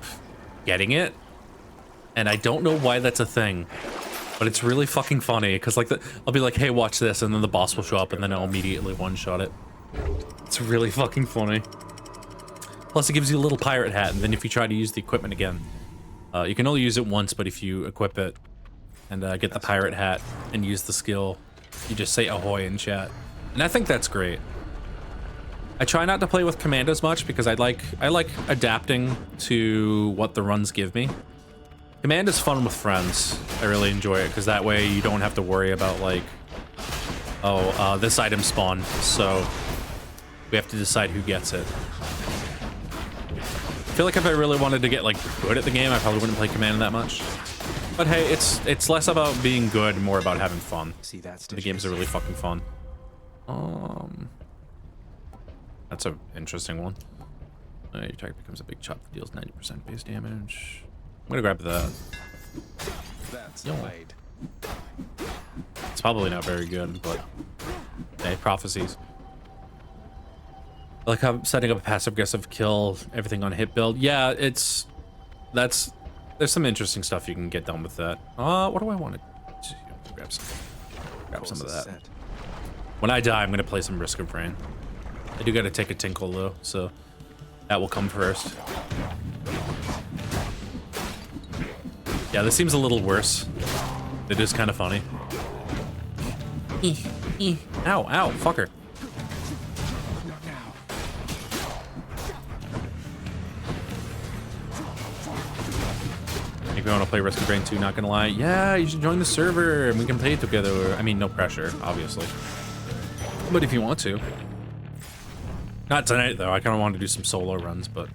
getting it. And I don't know why that's a thing, but it's really fucking funny because like I'll be like, hey, watch this, and then the boss will show up, and then I'll immediately one-shot it. It's really fucking funny. Plus, it gives you a little pirate hat, and then if you try to use the equipment again, you can only use it once, but if you equip it and get the pirate hat and use the skill, you just say ahoy in chat. And I think that's great. I try not to play with command as much because I like adapting to what the runs give me. Command is fun with friends. I really enjoy it because that way you don't have to worry about like, oh, this item spawned, so we have to decide who gets it. I feel like if I really wanted to get like good at the game, I probably wouldn't play command that much. But hey, it's less about being good, more about having fun. See, that's the games are really fucking fun. That's an interesting one. Your attack becomes a big chop that deals 90% base damage. I'm gonna grab that. That's delayed. It's probably not very good, but hey, prophecies. I like how setting up a passive aggressive kill everything on hit build. Yeah, there's some interesting stuff you can get done with that. What do I want to grab some of that. When I die, I'm gonna play some Risk of Rain. I do gotta take a tinkle though, so that will come first. Yeah, this seems a little worse. It is kind of funny. Ow, ow, fucker. If you want to play Risk of Rain 2, not gonna lie. Yeah, you should join the server and we can play it together. I mean, no pressure, obviously. But if you want to. Not tonight, though. I kind of want to do some solo runs, but...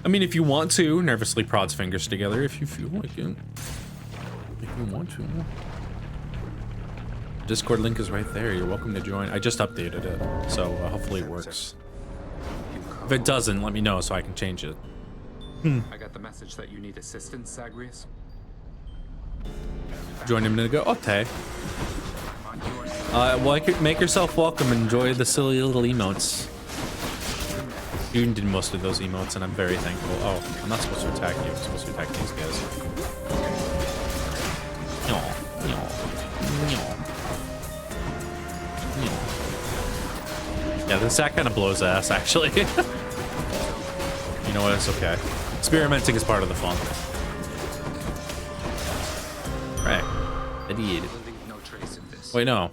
I mean, if you want to, nervously prods fingers together if you feel like it. If you want to. Discord link is right there. You're welcome to join. I just updated it, so hopefully it works. If it doesn't, let me know so I can change it. I got the message that you need assistance, Zagreus. Join him to go. Okay. Well, make yourself welcome. Enjoy the silly little emotes. You did most of those emotes, and I'm very thankful. Oh, I'm not supposed to attack you. I'm supposed to attack these guys. Yeah, this sack kind of blows ass, actually. You know what? It's okay. Experimenting is part of the fun. Right. Idiot. No trace of this. Wait, no.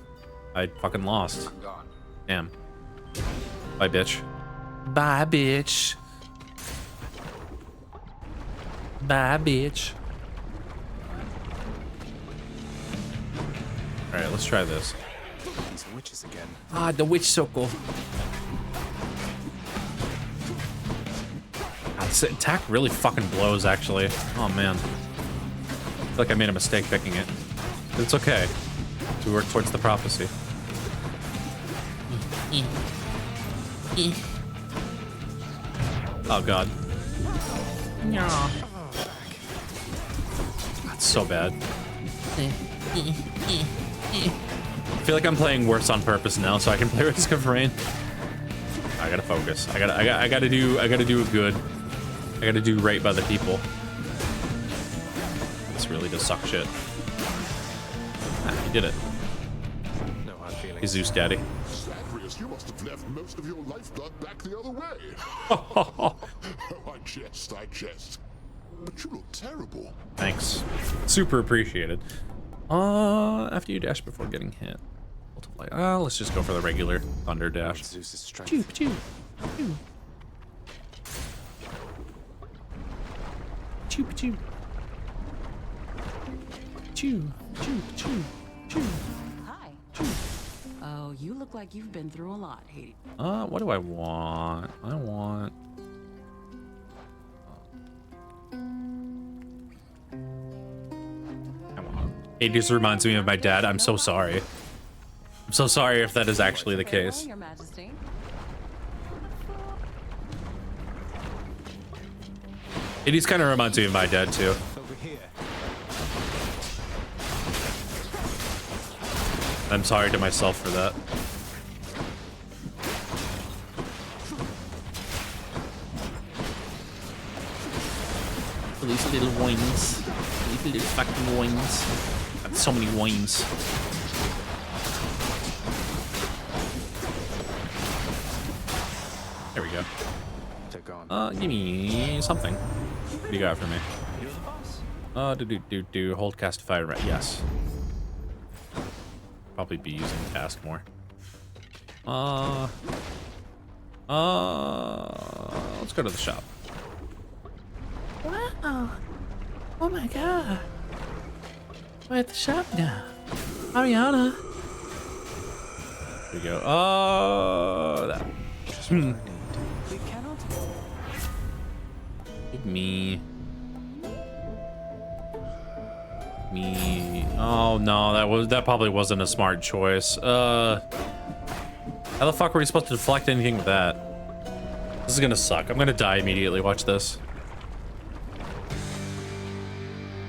I fucking lost. I'm gone. Damn. Bye, bitch. Bye, bitch. Bye, bitch. Alright, let's try this. These witches again. Ah, the witch circle. This attack really fucking blows, actually. Oh, man. I feel like I made a mistake picking it. But it's okay. We work towards the prophecy. Oh, God. No. That's so bad. I feel like I'm playing worse on purpose now, so I can play Risk of Rain. I gotta focus. I gotta do it good. I gotta do right by the people. This really does suck shit. Ah, he did it. No hard feelings. Hey, Zeus Daddy. Zagreus, you must have left most of your lifeblood back the other way. I jest. But you look terrible. Thanks. Super appreciated. After you dash before getting hit. Multiply. Let's just go for the regular thunder dash. Zeus's strength. Choo, choo, choo. Choo, choo. Choo, choo, choo, choo. Hi. Choo. Oh, you look like you've been through a lot, Hades. What do I want? I want... Hades reminds me of my dad. I'm so sorry. I'm so sorry if that is actually the case. Your Majesty. Hades kind of reminds me of my dad too. Over here. I'm sorry to myself for that. These little wings. These little fucking wings. Got so many wings. There we go. Give me something. What do you got for me? You're the boss. Hold cast fire right. Yes. Probably be using cast more. Let's go to the shop. Wow. Oh my god. We're at the shop now. Ariana. Here we go. That. We cannot. Give me. Oh no, that probably wasn't a smart choice. How the fuck were we supposed to deflect anything with that? This is gonna suck. I'm gonna die immediately. Watch this.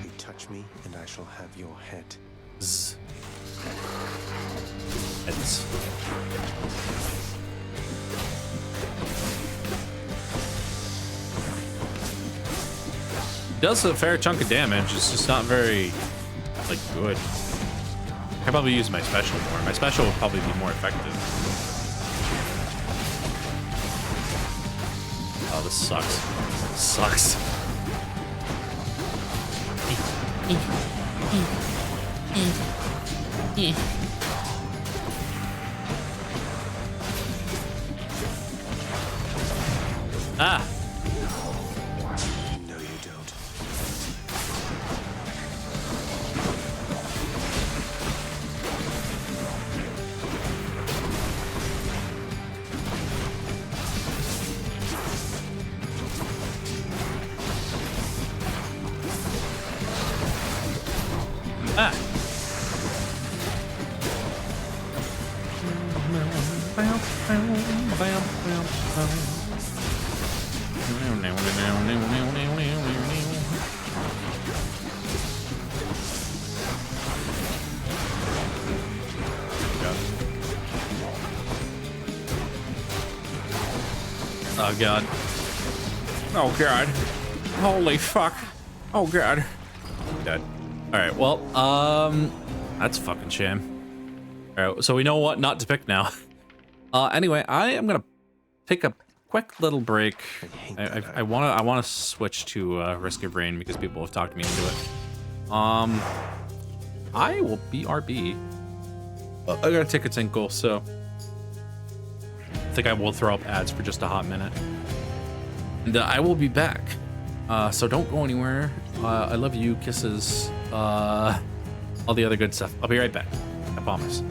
You touch me, and I shall have your head. Zzz. Heads. Does a fair chunk of damage. It's just not very, like, good. I could probably use my special more. My special will probably be more effective. Oh, this sucks. This sucks. Ah. No, you don't. Ah. Oh god. Oh god. Holy fuck. Oh god. Dead. Alright, well, that's a fucking shame. Alright, so we know what not to pick now. Anyway, I am gonna take a quick little break. I wanna switch to Risk Your Brain because people have talked me into it. I will BRB. I got tickets and goals, so I think I will throw up ads for just a hot minute. And I will be back. So don't go anywhere. I love you, kisses, all the other good stuff. I'll be right back. I promise.